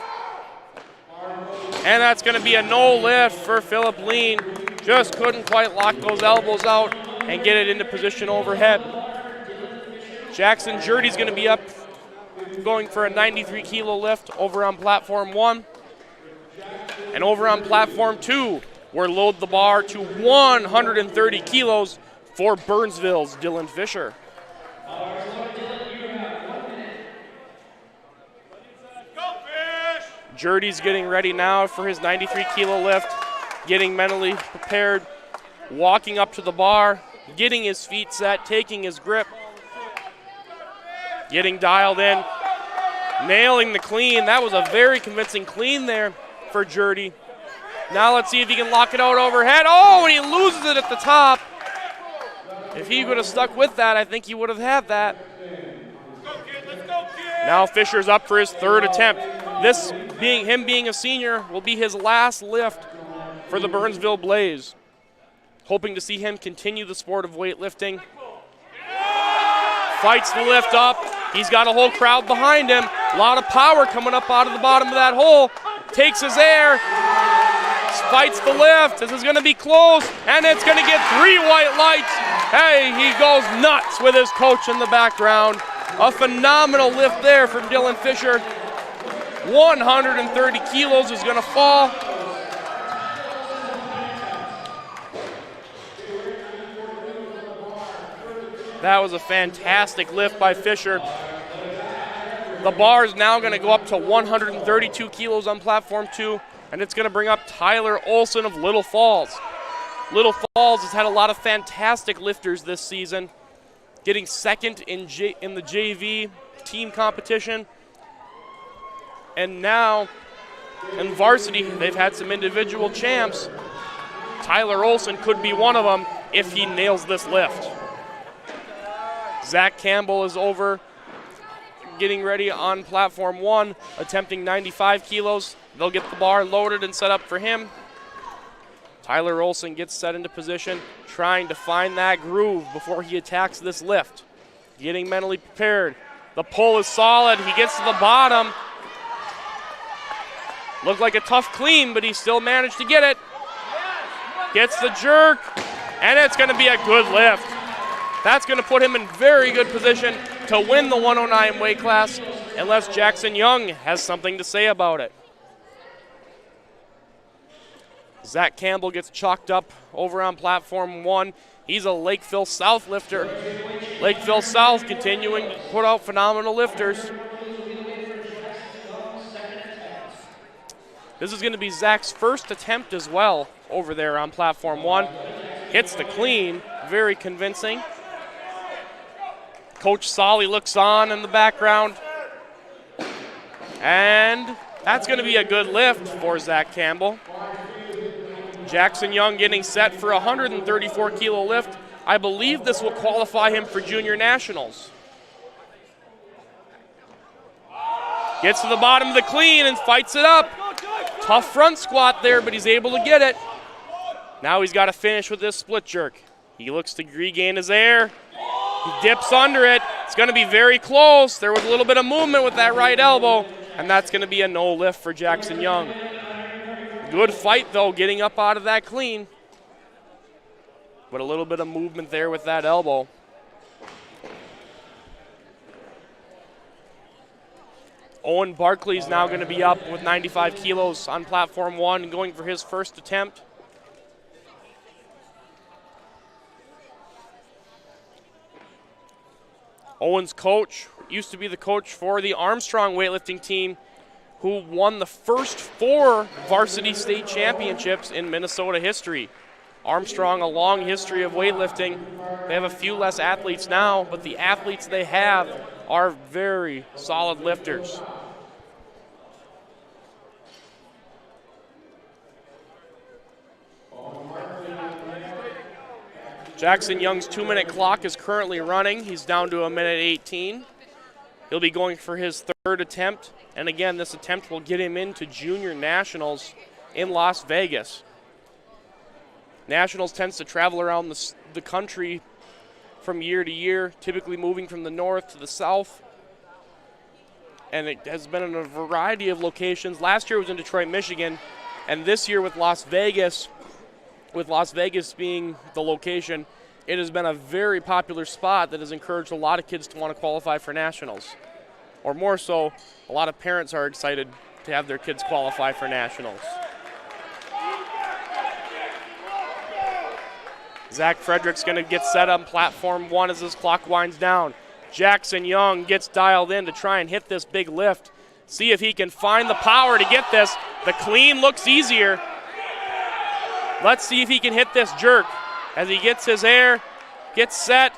And that's going to be a no lift for Philip Lean. Just couldn't quite lock those elbows out and get it into position overhead. Jackson Jurdy's going to be up going for a 93 kilo lift over on platform 1. And over on platform 2, we're load the bar to 130 kilos for Burnsville's Dylan Fisher. Jurdy's getting ready now for his 93 kilo lift, getting mentally prepared, walking up to the bar, getting his feet set, taking his grip, getting dialed in, nailing the clean. That was a very convincing clean there for Jurdy. Now let's see if he can lock it out overhead. Oh, and he loses it at the top. If he would have stuck with that, I think he would have had that. Now Fisher's up for his 3rd attempt. This being a senior will be his last lift for the Burnsville Blaze. Hoping to see him continue the sport of weightlifting. Fights the lift up. He's got a whole crowd behind him. A lot of power coming up out of the bottom of that hole. Takes his air. Fights the lift. This is going to be close, and it's going to get 3 white lights. Hey, he goes nuts with his coach in the background. A phenomenal lift there from Dylan Fisher. 130 kilos is going to fall. That was a fantastic lift by Fisher. The bar is now going to go up to 132 kilos on platform 2, and it's going to bring up Tyler Olson of Little Falls. Little Falls has had a lot of fantastic lifters this season, getting second in the JV team competition. And now in varsity, they've had some individual champs. Tyler Olson could be one of them if he nails this lift. Zach Campbell is over, getting ready on platform 1, attempting 95 kilos. They'll get the bar loaded and set up for him. Tyler Olson gets set into position, trying to find that groove before he attacks this lift. Getting mentally prepared. The pull is solid. He gets to the bottom. Looked like a tough clean, but he still managed to get it. Gets the jerk. and it's going to be a good lift. That's going to put him in very good position to win the 109 weight class, unless Jackson Young has something to say about it. Zach Campbell gets chalked up over on platform 1. He's a Lakeville South lifter. Lakeville South continuing to put out phenomenal lifters. This is going to be Zach's first attempt as well over there on platform 1. Hits the clean, very convincing. Coach Solly looks on in the background. And that's going to be a good lift for Zach Campbell. Jackson Young getting set for a 134 kilo lift. I believe this will qualify him for junior nationals. Gets to the bottom of the clean and fights it up. Tough front squat there, but he's able to get it. Now he's got to finish with this split jerk. He looks to regain his air. He dips under it. It's going to be very close. There was a little bit of movement with that right elbow, and that's going to be a no lift for Jackson Young. Good fight, though, getting up out of that clean. But a little bit of movement there with that elbow. Owen Barkley is now going to be up with 95 kilos on platform 1 and going for his first attempt. Owen's coach used to be the coach for the Armstrong weightlifting team, who won the first 4 varsity state championships in Minnesota history. Armstrong, a long history of weightlifting. They have a few less athletes now, but the athletes they have are very solid lifters. Jackson Young's 2-minute clock is currently running. He's down to 1:18. He'll be going for his third attempt. And again, this attempt will get him into junior nationals in Las Vegas. Nationals tends to travel around the country from year to year, typically moving from the north to the south. And it has been in a variety of locations. Last year was in Detroit, Michigan, and this year with Las Vegas being the location, it has been a very popular spot that has encouraged a lot of kids to want to qualify for nationals. Or more so, a lot of parents are excited to have their kids qualify for nationals. Zach Frederick's going to get set up platform 1 as this clock winds down. Jackson Young gets dialed in to try and hit this big lift. See if he can find the power to get this. The clean looks easier. Let's see if he can hit this jerk. As he gets his air, gets set,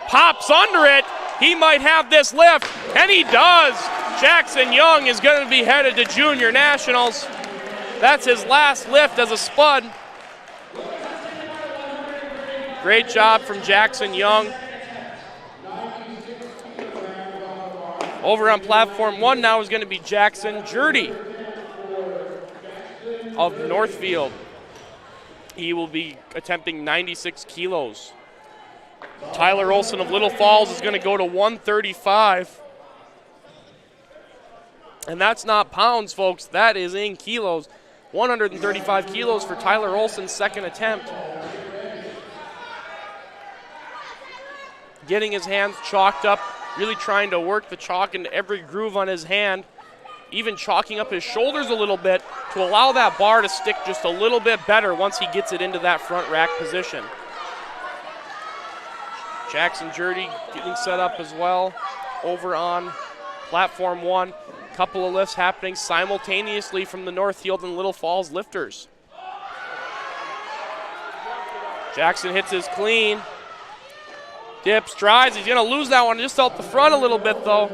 pops under it. He might have this lift, and he does. Jackson Young is going to be headed to junior nationals. That's his last lift as a spud. Great job from Jackson Young. Over on platform 1 now is going to be Jackson Jurdy of Northfield. He will be attempting 96 kilos. Tyler Olson of Little Falls is going to go to 135. And that's not pounds, folks. That is in kilos. 135 kilos for Tyler Olson's second attempt. Getting his hands chalked up, really trying to work the chalk into every groove on his hand, even chalking up his shoulders a little bit to allow that bar to stick just a little bit better once he gets it into that front rack position. Jackson Jurdy getting set up as well over on platform 1. Couple of lifts happening simultaneously from the Northfield and Little Falls lifters. Jackson hits his clean. Dips, tries. He's going to lose that one just out the front a little bit, though.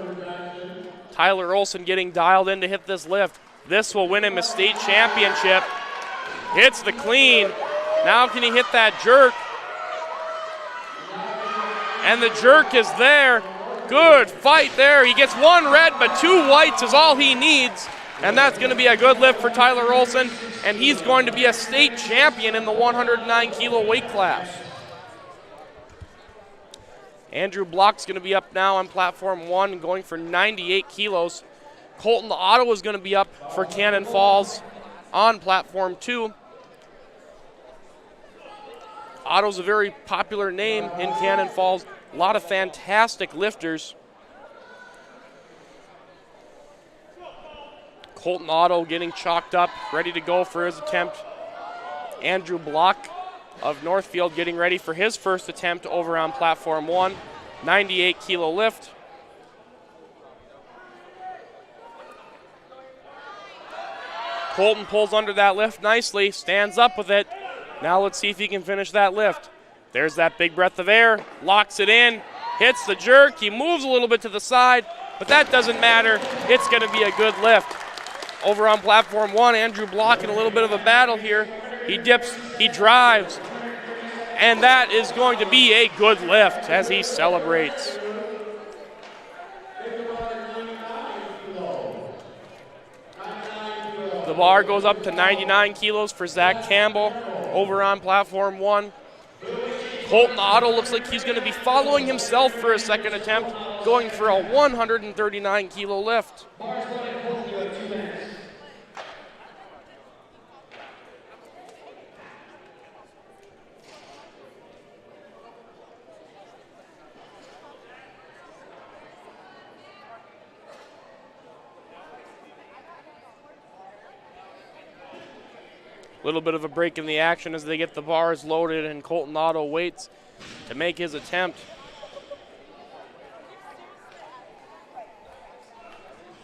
Tyler Olson getting dialed in to hit this lift. This will win him a state championship. Hits the clean. Now can he hit that jerk? And the jerk is there. Good fight there. He gets 1 red, but 2 whites is all he needs. And that's going to be a good lift for Tyler Olson. And he's going to be a state champion in the 109 kilo weight class. Andrew Block's going to be up now on platform 1 going for 98 kilos. Colton Otto is going to be up for Cannon Falls on platform 2. Otto's a very popular name in Cannon Falls. A lot of fantastic lifters. Colton Otto getting chalked up, ready to go for his attempt. Andrew Block of Northfield getting ready for his first attempt over on platform 1. 98 kilo lift. Colton pulls under that lift nicely, stands up with it. Now let's see if he can finish that lift. There's that big breath of air, locks it in, hits the jerk. He moves a little bit to the side, but that doesn't matter. It's going to be a good lift. Over on platform 1, Andrew Block in a little bit of a battle here. He dips, he drives, and that is going to be a good lift as he celebrates. The bar goes up to 99 kilos for Zach Campbell over on platform 1. Colton Otto looks like he's going to be following himself for a second attempt, going for a 139 kilo lift. Little bit of a break in the action as they get the bars loaded and Colton Otto waits to make his attempt.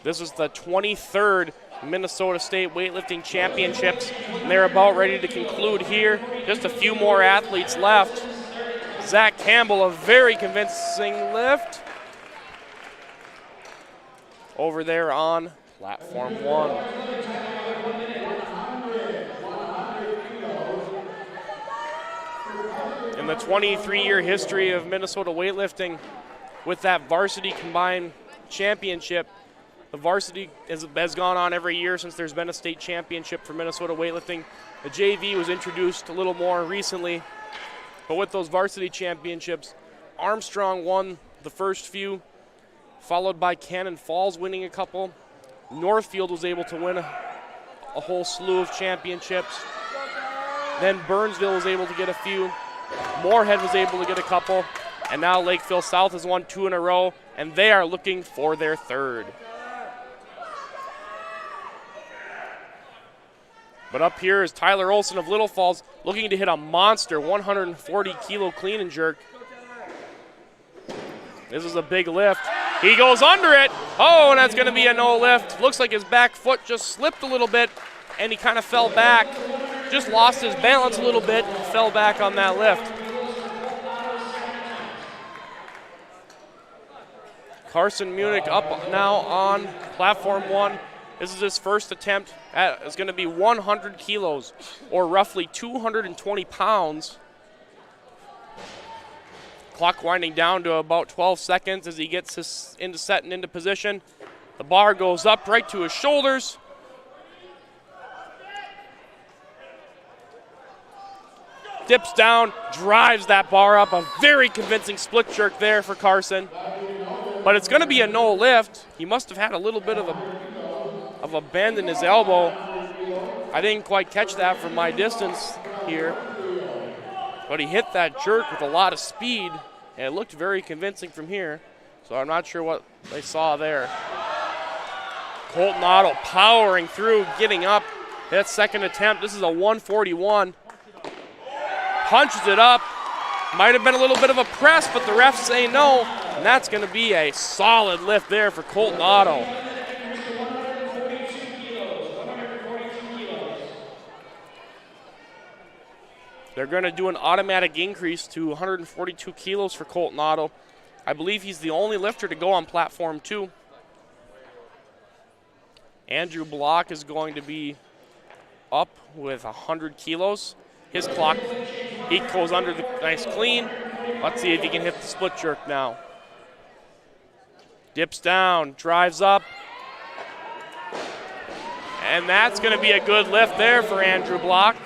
This is the 23rd Minnesota State Weightlifting Championships, and they're about ready to conclude here. Just a few more athletes left. Zach Campbell, a very convincing lift over there on platform 1. In the 23-year history of Minnesota weightlifting, with that varsity combined championship, the varsity has gone on every year since there's been a state championship for Minnesota weightlifting. The JV was introduced a little more recently, but with those varsity championships, Armstrong won the first few, followed by Cannon Falls winning a couple. Northfield was able to win a whole slew of championships. Then Burnsville was able to get a few. Moorhead was able to get a couple, and now Lakeville South has won 2 in a row, and they are looking for their third. But up here is Tyler Olson of Little Falls looking to hit a monster 140 kilo clean and jerk. This is a big lift. He goes under it. Oh, and that's going to be a no lift. Looks like his back foot just slipped a little bit, and he kind of fell back. Just lost his balance a little bit and fell back on that lift. Carson Munich up now on platform 1. This is his first attempt. It's going to be 100 kilos, or roughly 220 pounds. Clock winding down to about 12 seconds as he gets his set and into position. The bar goes up right to his shoulders. Dips down, drives that bar up. A very convincing split jerk there for Carson. But it's going to be a no lift. He must have had a little bit of a bend in his elbow. I didn't quite catch that from my distance here. But he hit that jerk with a lot of speed, and it looked very convincing from here. So I'm not sure what they saw there. Colton Otto powering through, getting up. That second attempt, this is a 141. Punches it up. Might have been a little bit of a press, but the refs say no. And that's going to be a solid lift there for Colton Otto. They're going to do an automatic increase to 142 kilos for Colton Otto. I believe he's the only lifter to go on platform 2. Andrew Block is going to be up with 100 kilos. His clock, he goes under the nice clean. Let's see if he can hit the split jerk now. Dips down, drives up. And that's going to be a good lift there for Andrew Block.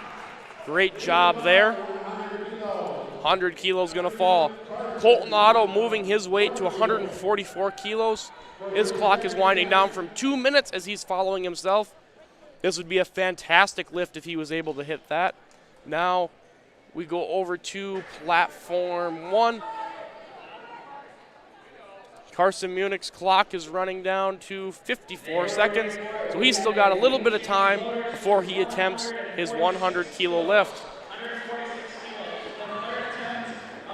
Great job there. 100 kilos going to fall. Colton Otto moving his weight to 144 kilos. His clock is winding down from 2 minutes as he's following himself. This would be a fantastic lift if he was able to hit that. Now we go over to platform 1. Carson Munich's clock is running down to 54 seconds, so he's still got a little bit of time before he attempts his 100-kilo lift.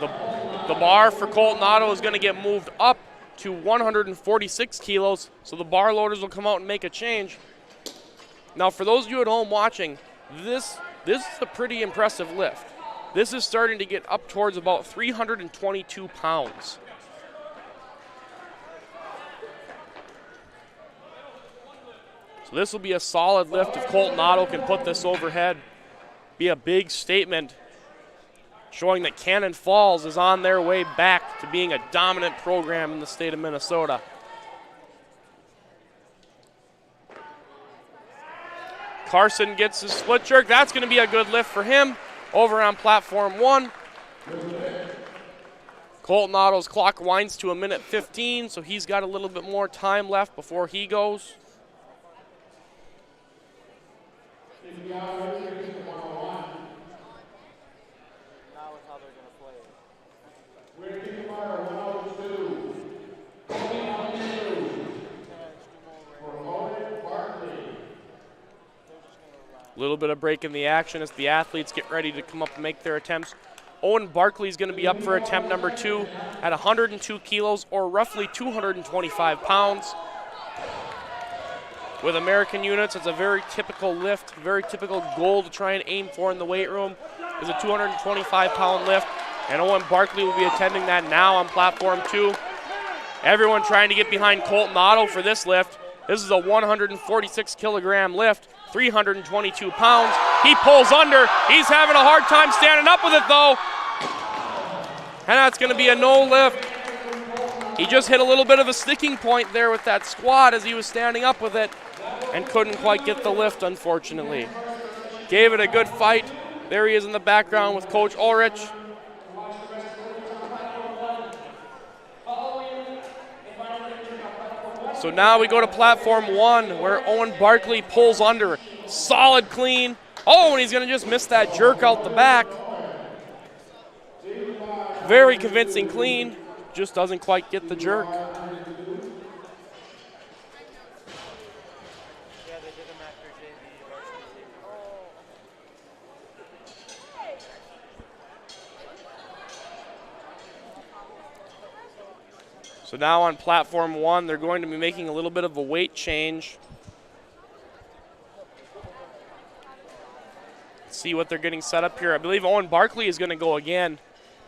The bar for Colton Otto is going to get moved up to 146 kilos, so the bar loaders will come out and make a change. Now, for those of you at home watching, this is a pretty impressive lift. This is starting to get up towards about 322 pounds. So this will be a solid lift if Colton Otto can put this overhead. Be a big statement showing that Cannon Falls is on their way back to being a dominant program in the state of Minnesota. Carson gets his split jerk. That's going to be a good lift for him over on platform 1. Colton Otto's clock winds to 1:15, so he's got a little bit more time left before he goes. A little bit of break in the action as the athletes get ready to come up and make their attempts. Owen Barkley is going to be up for attempt number 2 at 102 kilos or roughly 225 pounds. With American units, it's a very typical lift, very typical goal to try and aim for in the weight room is a 225-pound lift, and Owen Barkley will be attending that now on platform 2. Everyone trying to get behind Colton Otto for this lift. This is a 146-kilogram lift, 322 pounds. He pulls under. He's having a hard time standing up with it, though. And that's going to be a no lift. He just hit a little bit of a sticking point there with that squat as he was standing up with it and couldn't quite get the lift, unfortunately. Gave it a good fight. There he is in the background with Coach Ulrich. So now we go to platform 1 where Owen Barkley pulls under. Solid clean. Oh, and he's going to just miss that jerk out the back. Very convincing clean. Just doesn't quite get the jerk. So now on platform 1, they're going to be making a little bit of a weight change. Let's see what they're getting set up here. I believe Owen Barkley is going to go again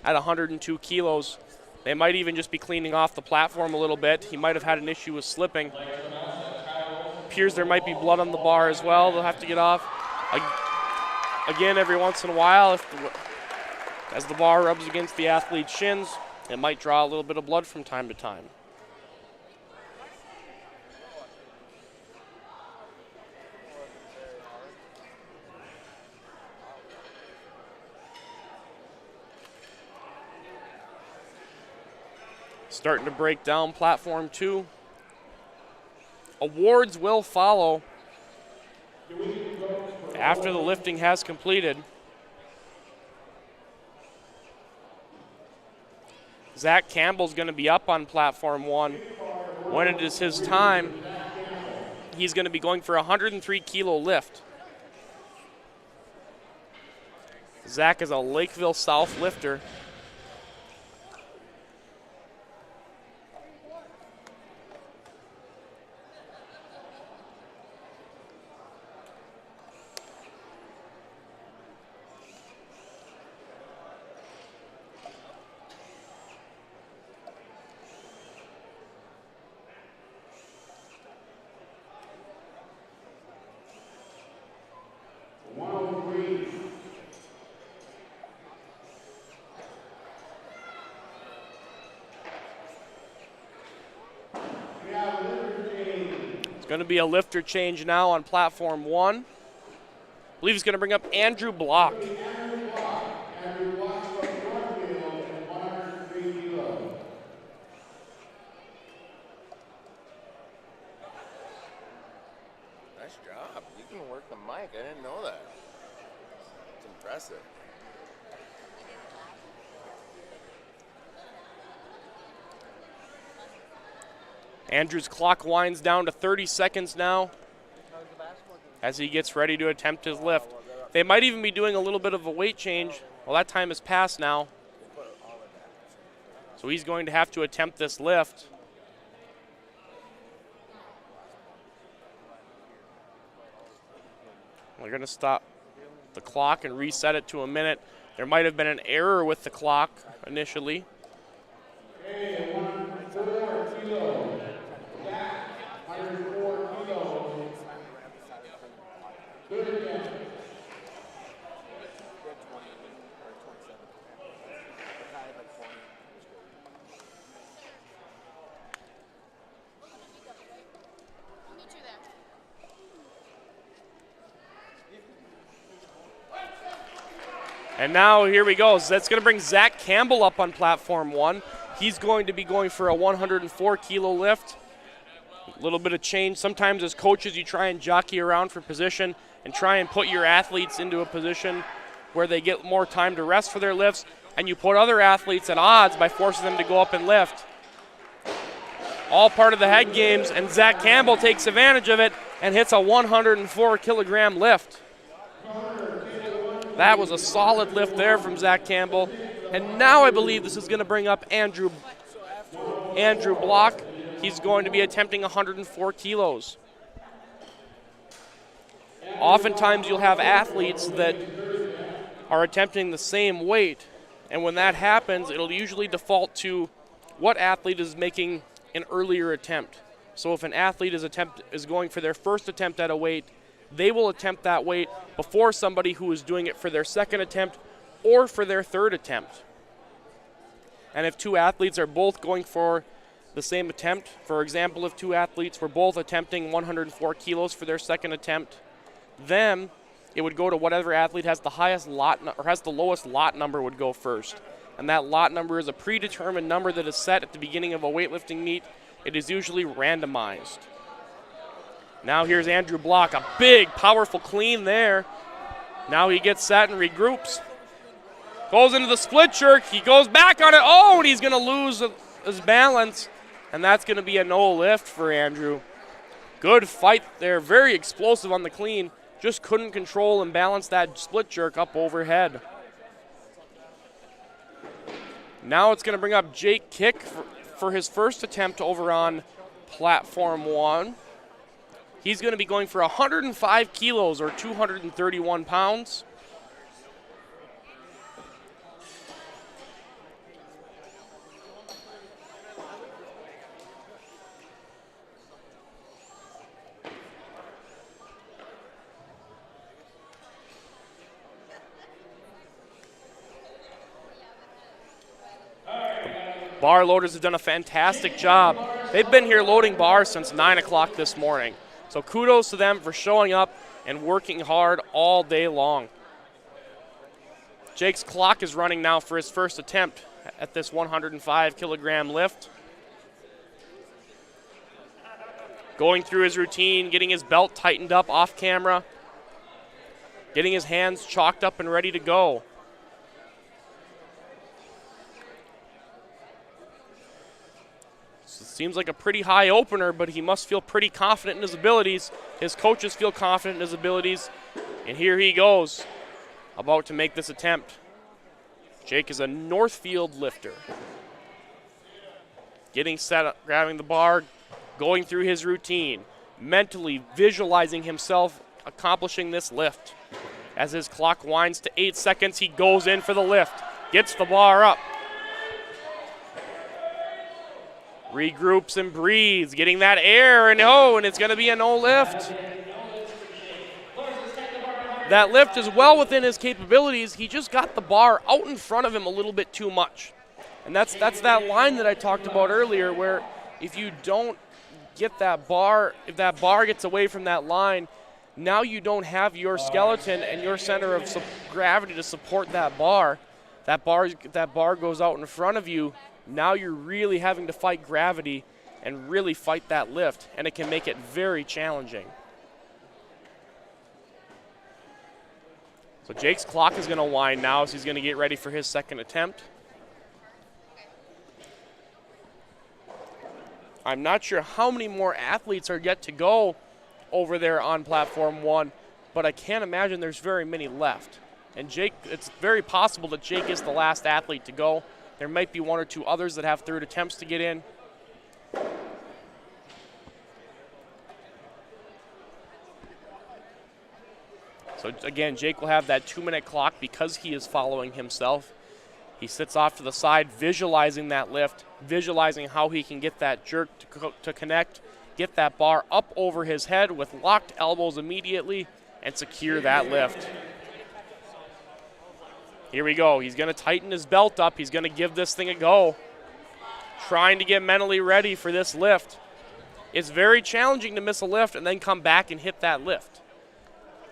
at 102 kilos. They might even just be cleaning off the platform a little bit. He might have had an issue with slipping. Appears there might be blood on the bar as well. They'll have to get off. Again, every once in a while, as the bar rubs against the athlete's shins, it might draw a little bit of blood from time to time. Starting to break down platform 2. Awards will follow after the lifting has completed. Zach Campbell's going to be up on platform 1. When it is his time, he's going to be going for a 103-kilo lift. Zach is a Lakeville South lifter. Going to be a lifter change now on platform 1. I believe he's going to bring up Andrew Block.
Nice
job. You can work the mic. I didn't know that. It's impressive.
Andrew's clock winds down to 30 seconds now as he gets ready to attempt his lift. They might even be doing a little bit of a weight change. Well, that time has passed now. So he's going to have to attempt this lift. We're going to stop the clock and reset it to a minute. There might have been an error with the clock initially.
Okay, 104 kilos. Back, 104 kilos. Good again.
And now here we go. That's going to bring Zach Campbell up on platform 1. He's going to be going for a 104 kilo lift. A little bit of change. Sometimes as coaches you try and jockey around for position and try and put your athletes into a position where they get more time to rest for their lifts, and you put other athletes at odds by forcing them to go up and lift. All part of the head games, and Zach Campbell takes advantage of it and hits a 104 kilogram lift. That was a solid lift there from Zach Campbell. And now I believe this is going to bring up Andrew Block. He's going to be attempting 104 kilos. Oftentimes you'll have athletes that are attempting the same weight, and when that happens, it'll usually default to what athlete is making an earlier attempt. So if an athlete is going for their first attempt at a weight, they will attempt that weight before somebody who is doing it for their second attempt or for their third attempt. And if two athletes are both going for the same attempt, for example, if two athletes were both attempting 104 kilos for their second attempt, then it would go to whatever athlete has the highest lot or has the lowest lot number would go first. And that lot number is a predetermined number that is set at the beginning of a weightlifting meet. It is usually randomized. Now here's Andrew Block, a big, powerful clean there. Now he gets set and regroups. Goes into the split jerk. He goes back on it. Oh, and he's going to lose his balance. And that's going to be a no lift for Andrew. Good fight there. Very explosive on the clean. Just couldn't control and balance that split jerk up overhead. Now it's going to bring up Jake Kick for his first attempt over on platform 1. He's going to be going for 105 kilos or 231 pounds. Bar loaders have done a fantastic job. They've been here loading bars since 9 o'clock this morning. So kudos to them for showing up and working hard all day long. Jake's clock is running now for his first attempt at this 105 kilogram lift. Going through his routine, getting his belt tightened up off camera, getting his hands chalked up and ready to go. Seems like a pretty high opener, but he must feel pretty confident in his abilities. His coaches feel confident in his abilities. And here he goes, about to make this attempt. Jake is a Northfield lifter. Getting set up, grabbing the bar, going through his routine, mentally visualizing himself accomplishing this lift. As his clock winds to 8 seconds, he goes in for the lift, gets the bar up. Regroups and breathes, getting that air, and and it's going to be a no lift. That lift is well within his capabilities. He just got the bar out in front of him a little bit too much. And that's that line that I talked about earlier, where if you don't get that bar, if that bar gets away from that line, now you don't have your skeleton and your center of gravity to support that bar. That bar goes out in front of you. Now you're really having to fight gravity and really fight that lift, and it can make it very challenging. So Jake's clock is going to wind now, so he's going to get ready for his second attempt. I'm not sure how many more athletes are yet to go over there on platform 1, but I can't imagine there's very many left. And Jake, it's very possible that Jake is the last athlete to go. There might be 1 or 2 others that have third attempts to get in. So again, Jake will have that 2-minute clock because he is following himself. He sits off to the side, visualizing that lift, visualizing how he can get that jerk to connect, get that bar up over his head with locked elbows immediately, and secure that lift. Here we go. He's going to tighten his belt up. He's going to give this thing a go, trying to get mentally ready for this lift. It's very challenging to miss a lift and then come back and hit that lift,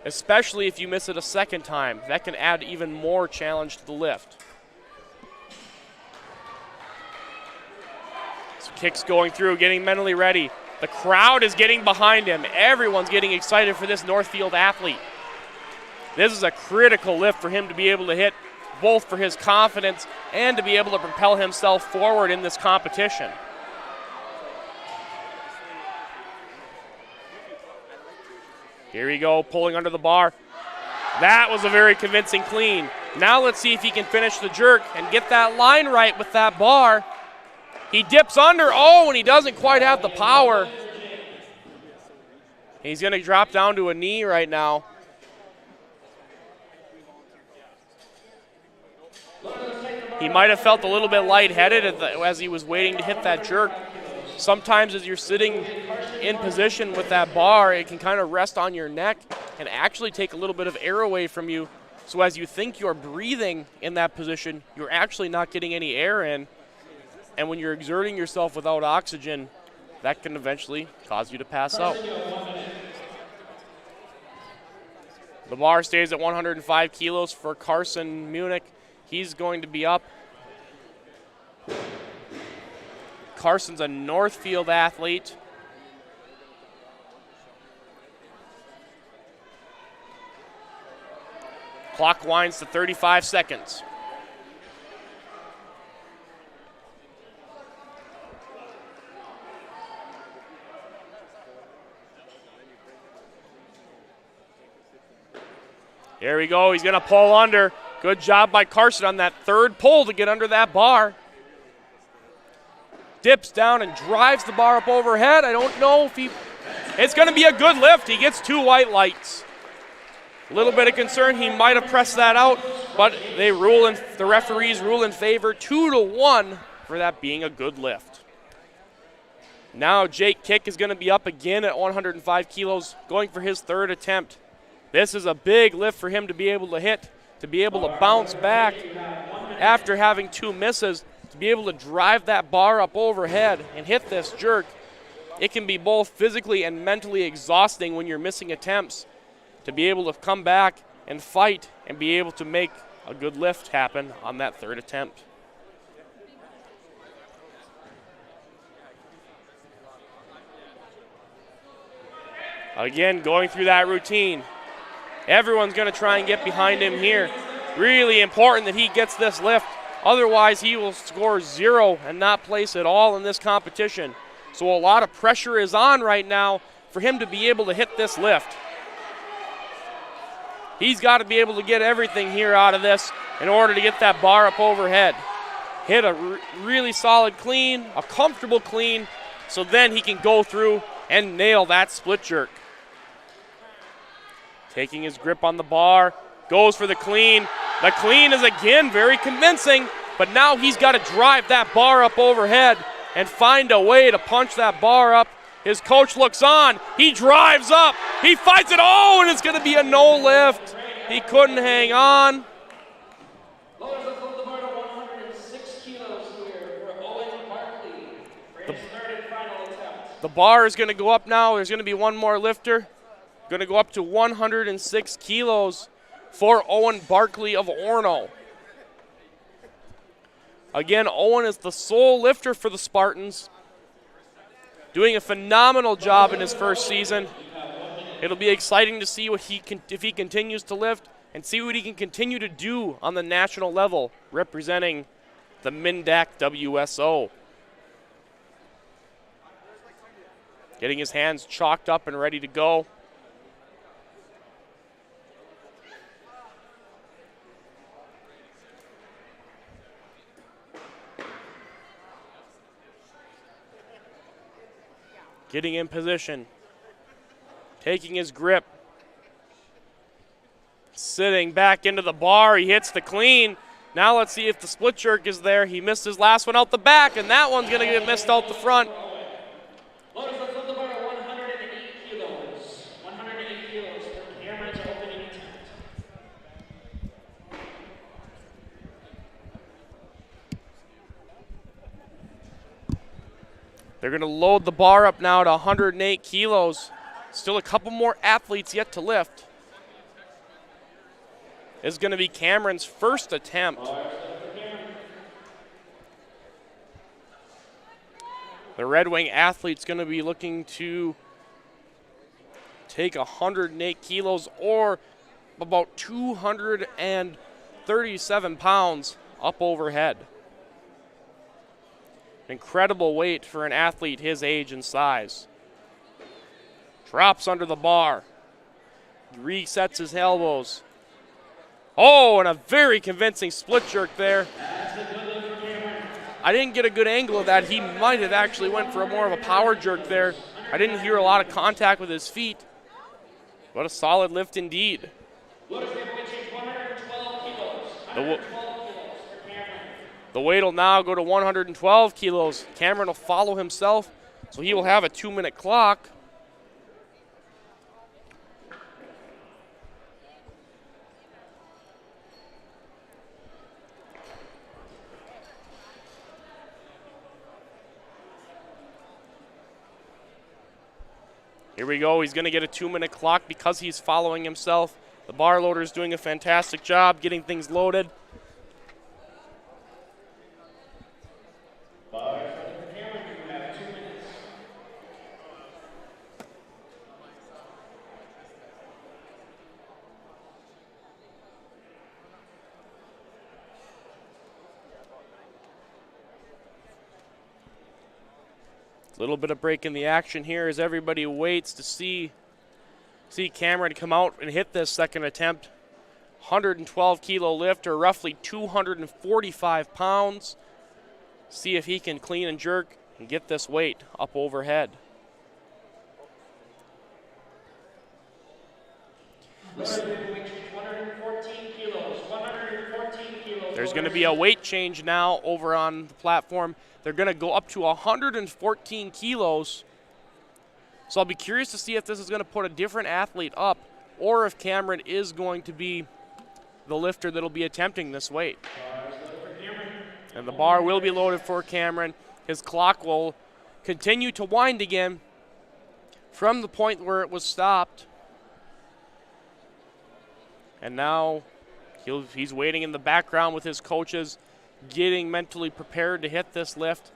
especially if you miss it a second time. That can add even more challenge to the lift. So kicks going through, getting mentally ready. The crowd is getting behind him. Everyone's getting excited for this Northfield athlete. This is a critical lift for him to be able to hit, both for his confidence and to be able to propel himself forward in this competition. Here we go, pulling under the bar. That was a very convincing clean. Now let's see if he can finish the jerk and get that line right with that bar. He dips under, and he doesn't quite have the power. He's going to drop down to a knee right now. He might have felt a little bit lightheaded as he was waiting to hit that jerk. Sometimes as you're sitting in position with that bar, it can kind of rest on your neck and actually take a little bit of air away from you. So as you think you're breathing in that position, you're actually not getting any air in. And when you're exerting yourself without oxygen, that can eventually cause you to pass out. The bar stays at 105 kilos for Carson Munich. He's going to be up. Carson's a Northfield athlete. Clock winds to 35 seconds. Here we go. He's going to pull under. Good job by Carson on that third pull to get under that bar. Dips down and drives the bar up overhead. I don't know if it's going to be a good lift. He gets 2 white lights. A little bit of concern. He might have pressed that out, but the referees rule in favor 2-1 for that being a good lift. Now Jake Kick is going to be up again at 105 kilos, going for his third attempt. This is a big lift for him to be able to hit, to be able to bounce back after having 2 misses, to be able to drive that bar up overhead and hit this jerk. It can be both physically and mentally exhausting when you're missing attempts, to be able to come back and fight and be able to make a good lift happen on that third attempt. Again, going through that routine. Everyone's going to try and get behind him here. Really important that he gets this lift. Otherwise, he will score 0 and not place at all in this competition. So a lot of pressure is on right now for him to be able to hit this lift. He's got to be able to get everything here out of this in order to get that bar up overhead. Hit a really solid clean, a comfortable clean, so then he can go through and nail that split jerk. Taking his grip on the bar, goes for the clean. The clean is again very convincing, but now he's got to drive that bar up overhead and find a way to punch that bar up. His coach looks on. He drives up. He fights it. Oh, and it's going to be a no lift. He couldn't hang on.
Lowers the full bar to 106 kilos here for Owen Barkley for his third and final attempt.
The bar is going to go up now. There's going to be one more lifter. Going to go up to 106 kilos for Owen Barkley of Orono. Again, Owen is the sole lifter for the Spartans, doing a phenomenal job in his first season. It'll be exciting to see what if he continues to lift and see what he can continue to do on the national level, representing the MINDAC WSO. Getting his hands chalked up and ready to go. Getting in position. Taking his grip. Sitting back into the bar. He hits the clean. Now let's see if the split jerk is there. He missed his last one out the back, and that one's going to get missed out the front.
Loaders will fill the bar at 108 kilos. 108 kilos for Cameron's opening attempt.
They're going to load the bar up now to 108 kilos. Still a couple more athletes yet to lift. This is going to be Cameron's first attempt. The Red Wing athlete's going to be looking to take 108 kilos or about 237 pounds up overhead. Incredible weight for an athlete his age and size. Drops under the bar. Resets his elbows. Oh, and a very convincing split jerk there. I didn't get a good angle of that. He might have actually went for more of a power jerk there. I didn't hear a lot of contact with his feet. What a solid lift indeed. The weight will now go to 112 kilos. Cameron will follow himself, so he will have a 2-minute clock. Here we go. He's going to get a 2-minute clock because he's following himself. The bar loader is doing a fantastic job getting things loaded. A little bit of break in the action here as everybody waits to see Cameron come out and hit this second attempt. 112 kilo lift, or roughly 245 pounds. See if he can clean and jerk and get this weight up overhead. There's going to be a weight change now over on the platform. They're going to go up to 114 kilos. So I'll be curious to see if this is going to put a different athlete up or if Cameron is going to be the lifter that'll be attempting this weight. And the bar will be loaded for Cameron. His clock will continue to wind again from the point where it was stopped. And now he's waiting in the background with his coaches, getting mentally prepared to hit this lift,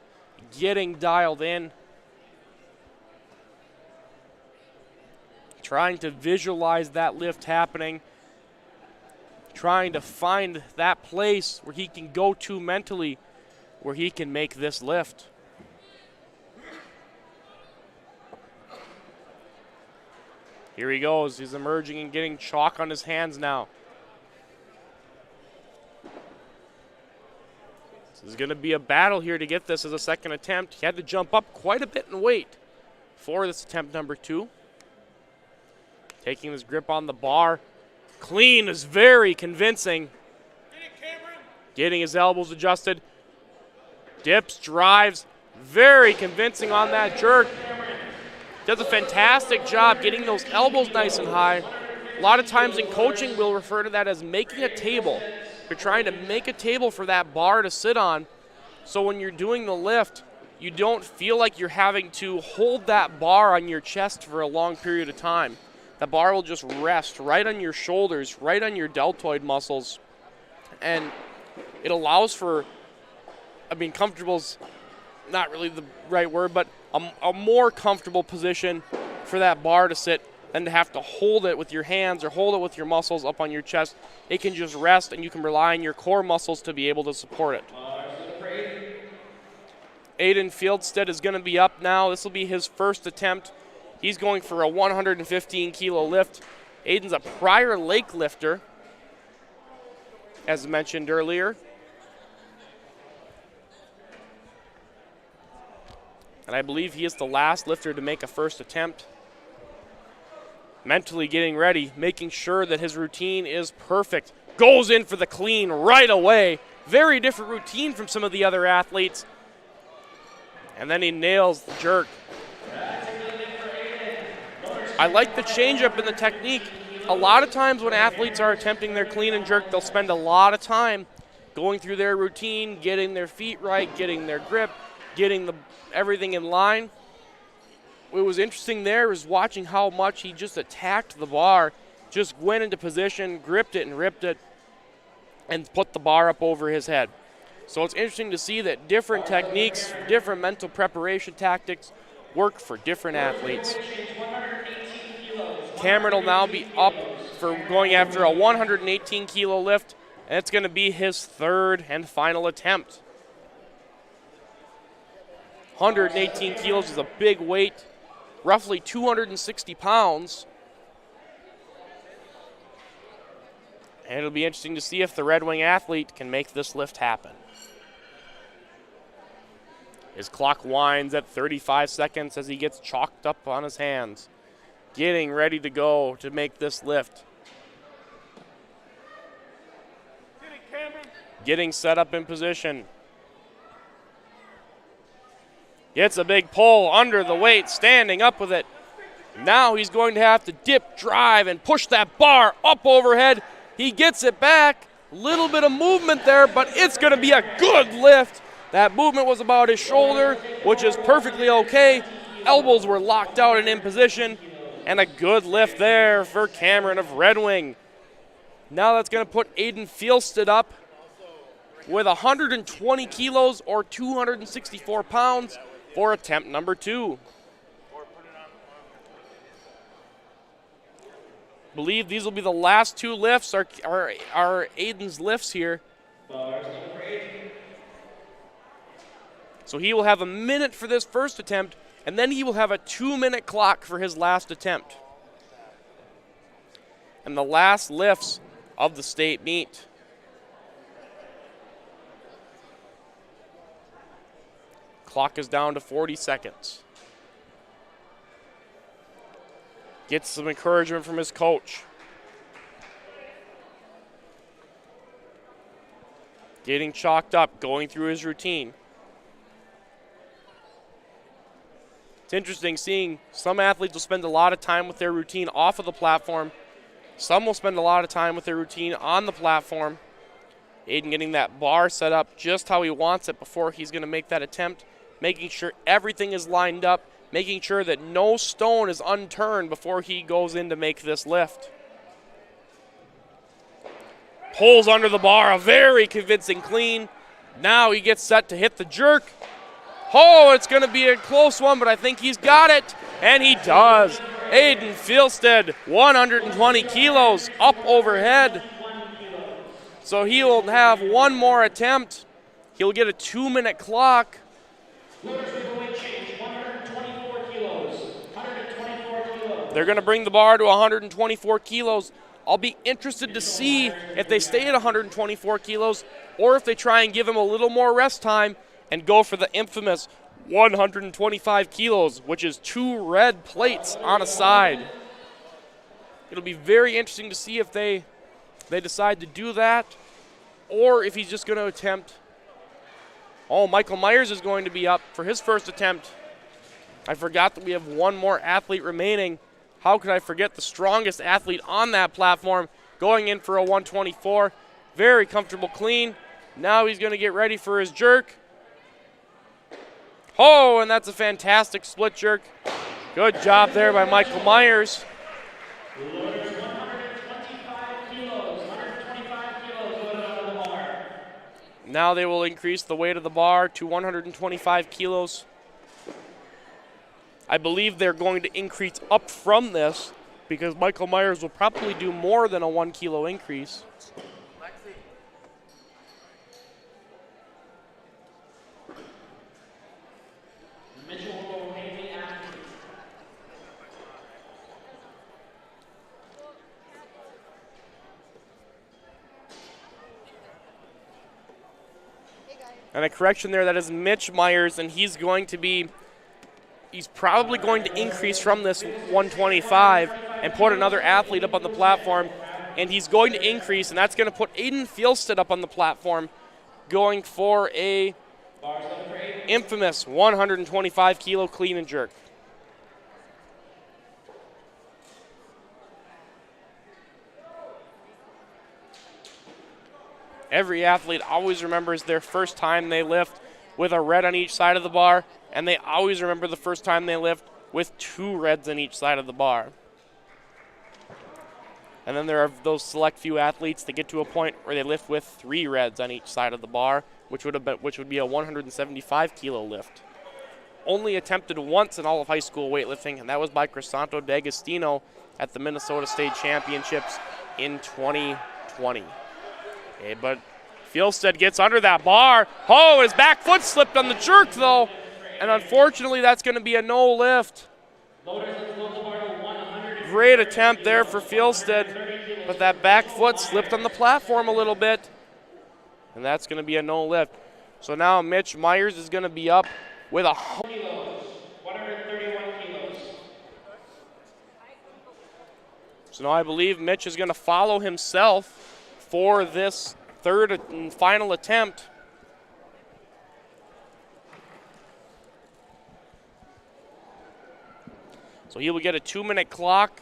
getting dialed in, trying to visualize that lift happening, trying to find that place where he can go to mentally, where he can make this lift. Here he goes. He's emerging and getting chalk on his hands now. This is going to be a battle here to get this as a second attempt. He had to jump up quite a bit in weight for this attempt number 2. Taking his grip on the bar. Clean is very convincing. Getting his elbows adjusted. Dips, drives. Very convincing on that jerk. Does a fantastic job getting those elbows nice and high. A lot of times in coaching, we'll refer to that as making a table. You're trying to make a table for that bar to sit on, so when you're doing the lift, you don't feel like you're having to hold that bar on your chest for a long period of time. The bar will just rest right on your shoulders, right on your deltoid muscles, and it allows for, comfortable's not really the right word, but a more comfortable position for that bar to sit than to have to hold it with your hands or hold it with your muscles up on your chest. It can just rest, and you can rely on your core muscles to be able to support it. Aiden Fieldstead is going to be up now. This will be his first attempt He's going for a 115-kilo lift. Aiden's a prior lake lifter, as mentioned earlier. And I believe he is the last lifter to make a first attempt. Mentally getting ready, making sure that his routine is perfect. Goes in for the clean right away. Very different routine from some of the other athletes. And then he nails the jerk. I like the changeup in the technique. A lot of times when athletes are attempting their clean and jerk, they'll spend a lot of time going through their routine, getting their feet right, getting their grip, getting everything in line. What was interesting there was watching how much he just attacked the bar, just went into position, gripped it and ripped it, and put the bar up over his head. So it's interesting to see that different techniques, different mental preparation tactics work for different athletes. Cameron will now be up for going after a 118-kilo lift, and it's going to be his third and final attempt. 118 kilos is a big weight, roughly 260 pounds. And it'll be interesting to see if the Red Wing athlete can make this lift happen. His clock winds at 35 seconds as he gets chalked up on his hands, getting ready to go to make this lift. Getting set up in position. Gets a big pull under the weight, standing up with it. Now he's going to have to dip, drive, and push that bar up overhead. He gets it back. Little bit of movement there, but it's going to be a good lift. That movement was about his shoulder, which is perfectly okay. Elbows were locked out and in position. And a good lift there for Cameron of Red Wing. Now that's going to put Aiden Fielstead up with 120 kilos or 264 pounds for attempt number 2. Believe these will be the last 2 lifts, are Aiden's lifts here. So he will have a minute for this first attempt, and then he will have a 2-minute clock for his last attempt. And the last lifts of the state meet. Clock is down to 40 seconds. Gets some encouragement from his coach. Getting chalked up, going through his routine. It's interesting seeing some athletes will spend a lot of time with their routine off of the platform. Some will spend a lot of time with their routine on the platform. Aiden getting that bar set up just how he wants it before he's going to make that attempt, making sure everything is lined up, making sure that no stone is unturned before he goes in to make this lift. Pulls under the bar, a very convincing clean. Now he gets set to hit the jerk. Oh, it's going to be a close one, but I think he's got it, and he does. Aiden Fielstead, 120 kilos up overhead. So he will have one more attempt. He'll get a 2-minute clock. They're going to bring the bar to 124 kilos. I'll be interested to see if they stay at 124 kilos or if they try and give him a little more rest time and go for the infamous 125 kilos, which is 2 red plates on a side. It'll be very interesting to see if they decide to do that or if he's just going to attempt. Oh, Michael Myers is going to be up for his first attempt. I forgot that we have one more athlete remaining. How could I forget the strongest athlete on that platform going in for a 124. Very comfortable clean. Now he's going to get ready for his jerk. Oh, and that's a fantastic split jerk. Good job there by Michael Myers. Now they will increase the weight of the bar to 125 kilos. I believe they're going to increase up from this because Michael Myers will probably do more than a 1 kilo increase. And a correction there, that is Mitch Myers, and he's probably going to increase from this 125 and put another athlete up on the platform. And he's going to increase, and that's going to put Aiden Fjellstedt up on the platform, going for a infamous 125 kilo clean and jerk. Every athlete always remembers their first time they lift with a red on each side of the bar, and they always remember the first time they lift with 2 reds on each side of the bar. And then there are those select few athletes that get to a point where they lift with 3 reds on each side of the bar, which would be a 175 kilo lift. Only attempted once in all of high school weightlifting, and that was by Crisanto D'Agostino at the Minnesota State Championships in 2020. Okay, but Fjellstedt gets under that bar. Oh, his back foot slipped on the jerk, though. And unfortunately, that's going to be a no lift. Great attempt there for Fjellstedt, but that back foot slipped on the platform a little bit. And that's going to be a no lift. So now Mitch Myers is going to be up with
131 kilos.
So now I believe Mitch is going to follow himself for this third and final attempt. So he will get a 2-minute clock.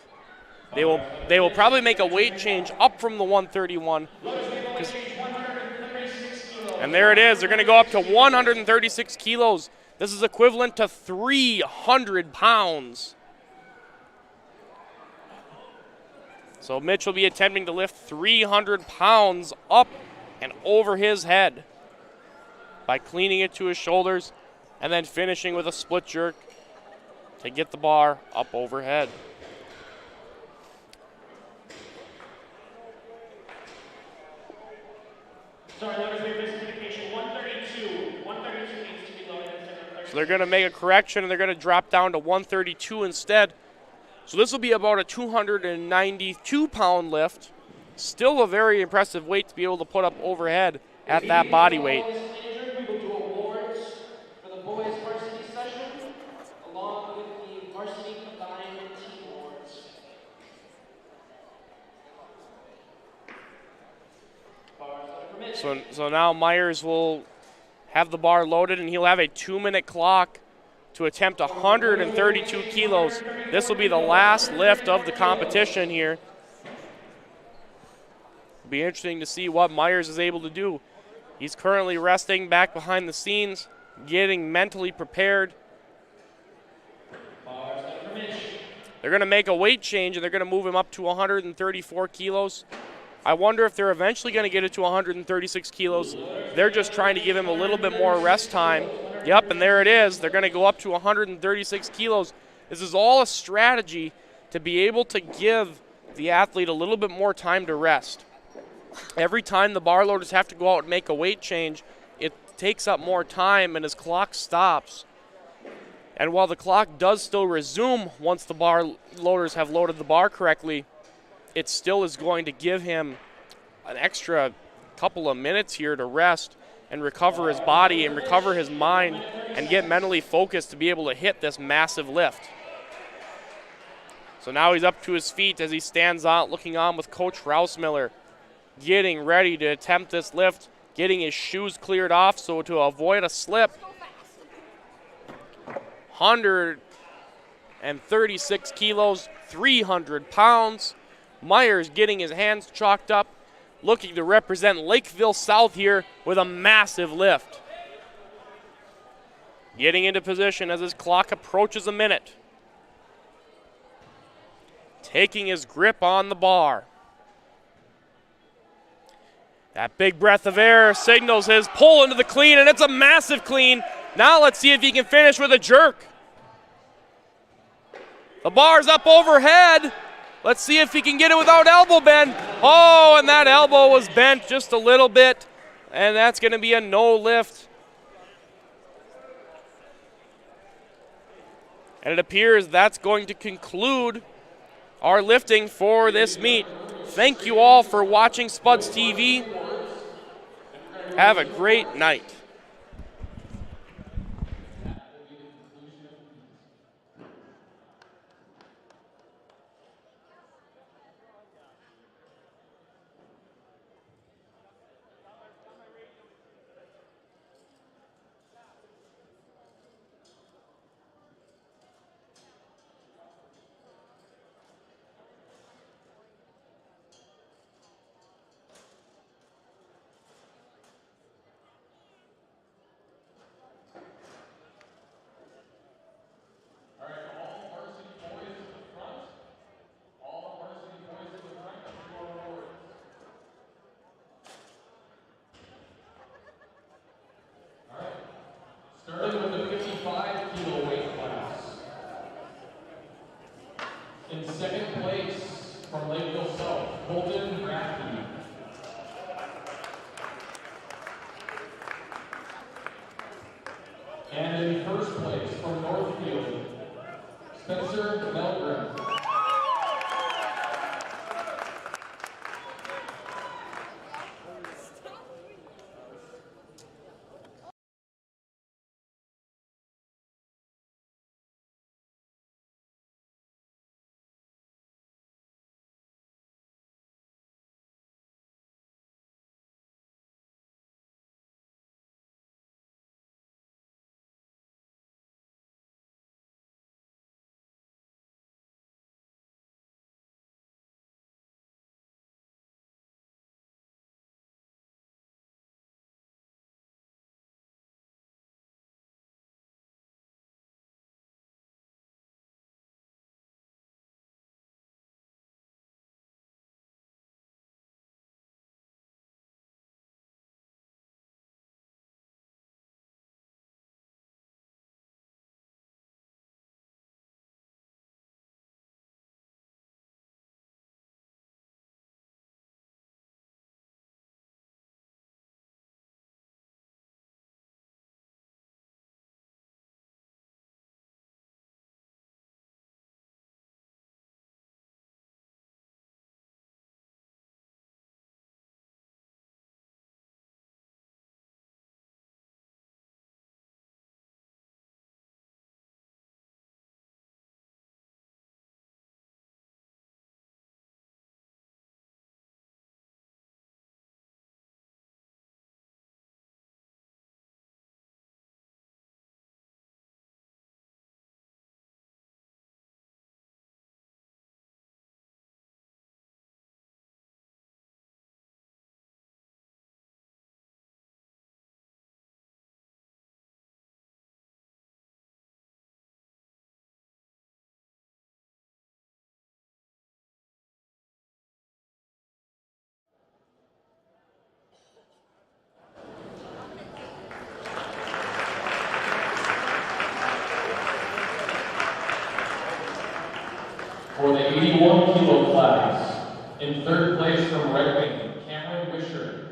They will probably make a weight change up from the 131. And there it is. They're going to go up to 136 kilos. This is equivalent to 300 pounds. So Mitch will be attempting to lift 300 pounds up and over his head by cleaning it to his shoulders and then finishing with a split jerk to get the bar up overhead.
Sorry, there's a miscommunication. 132. 132 needs to be loaded instead of 30.
So they're going to make a correction, and they're going to drop down to 132 instead. So this will be about a 292-pound lift. Still a very impressive weight to be able to put up overhead at that body weight.
We will do awards for the boys' varsity session, along with the varsity combined team awards.
So now Myers will have the bar loaded, and he'll have a 2-minute clock to attempt 132 kilos. This will be the last lift of the competition here. It'll be interesting to see what Myers is able to do. He's currently resting back behind the scenes, getting mentally prepared. They're going to make a weight change, and they're going to move him up to 134 kilos. I wonder if they're eventually going to get it to 136 kilos. They're just trying to give him a little bit more rest time. Yep, and there it is. They're going to go up to 136 kilos. This is all a strategy to be able to give the athlete a little bit more time to rest. Every time the bar loaders have to go out and make a weight change, it takes up more time and his clock stops. And while the clock does still resume once the bar loaders have loaded the bar correctly, it still is going to give him an extra couple of minutes here to rest and recover his body and recover his mind and get mentally focused to be able to hit this massive lift. So now he's up to his feet as he stands out looking on with Coach Rausmiller, getting ready to attempt this lift, getting his shoes cleared off so to avoid a slip. 136 kilos, 300 pounds. Myers getting his hands chalked up, looking to represent Lakeville South here with a massive lift. Getting into position as his clock approaches a minute. Taking his grip on the bar. That big breath of air signals his pull into the clean, and it's a massive clean. Now let's see if he can finish with a jerk. The bar's up overhead. Let's see if he can get it without elbow bend. Oh, and that elbow was bent just a little bit, and that's going to be a no lift. And it appears that's going to conclude our lifting for this meet. Thank you all for watching Spuds TV. Have a great night.
kilo class. In third place from Red Wing, Cameron Wisher.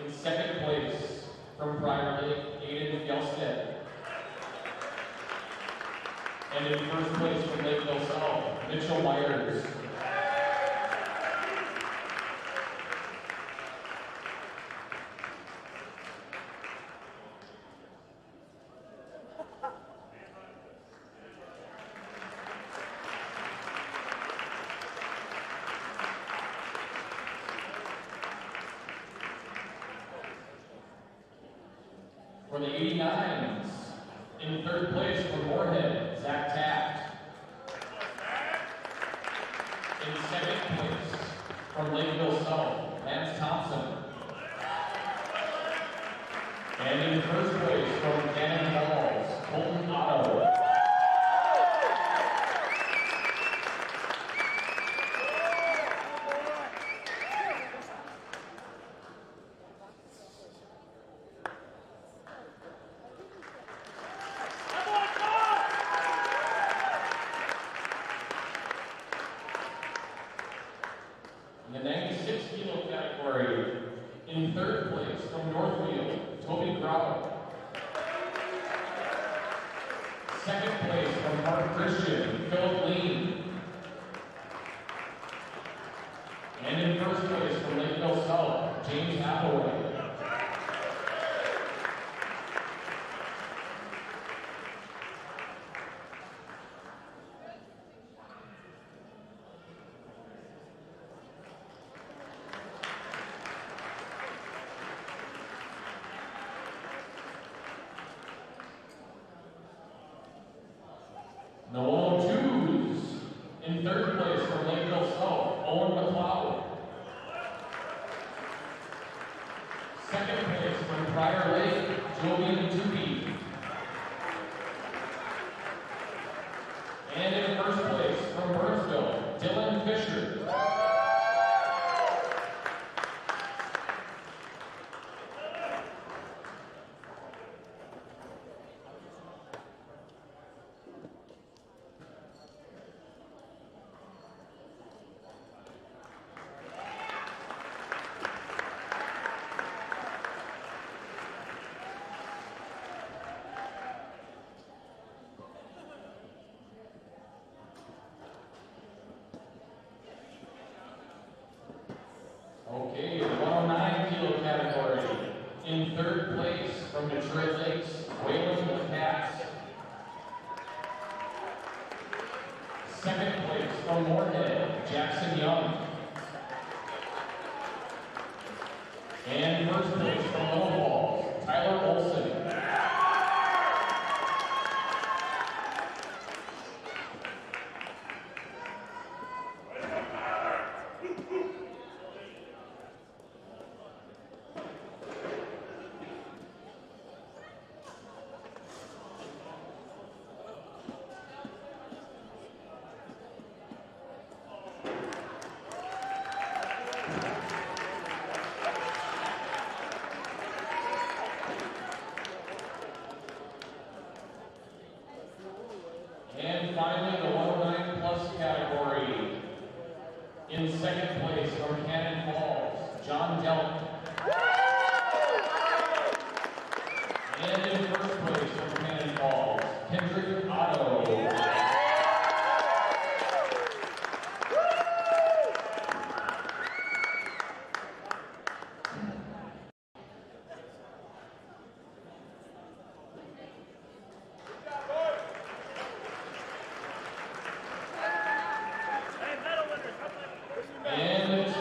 In second place from Prior Lake, Aiden Fjellstedt. And in first place from Lakeville South, Mitchell Myers. For the 89s, in third place from Moorhead, Zach Taft. In second place from Lakeville South, Lance Thompson. And in first place from Cannon Falls, Colton Otto. In the 96 kilo category, in third place from Northfield, Toby Grau. Second place from Mark Christian, Philip Lean. And in first place from Lakeville South, James Hathaway. The 102s, in third place from Lakeville South, Owen McLeod. Second place from Prior Lake, Jovian Tookie. And in first place from Burnsville, Dylan Fisher. Okay, the 109 kilo category. In third place from Detroit Lakes, Waylon Katz. Second place from Moorhead, Jackson Young. And first place from Little Falls, Tyler Olson. And finally, the 109 plus category. In second place from Cannon Falls, John Delk. And in first place from Cannon Falls, Kendrick Otto. And the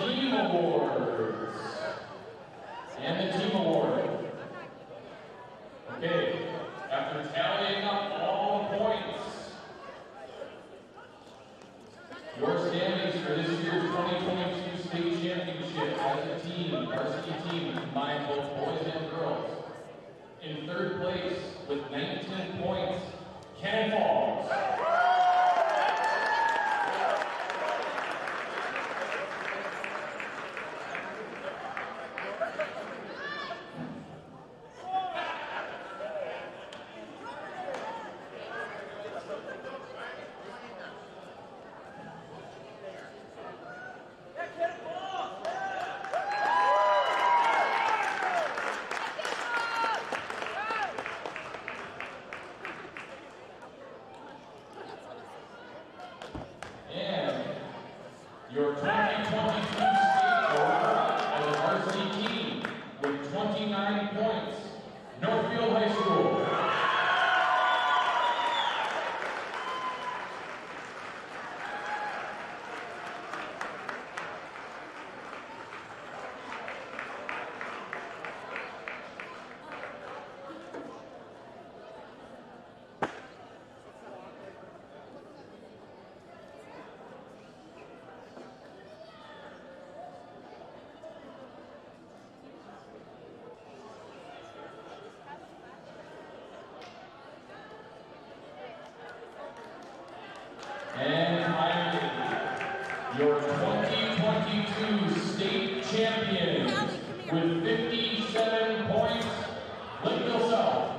team awards. Okay, after tallying up all the points, your standings for this year's 2022 state championship as a team, varsity team, combined both boys and girls. In third place with 19 points, Cannon Falls. champion with 57 points, Lakeville South.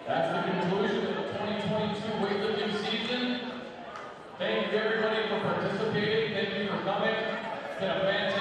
That's the conclusion of the 2022 weightlifting season. Thank you everybody for participating. Thank you for coming. It's been a fantastic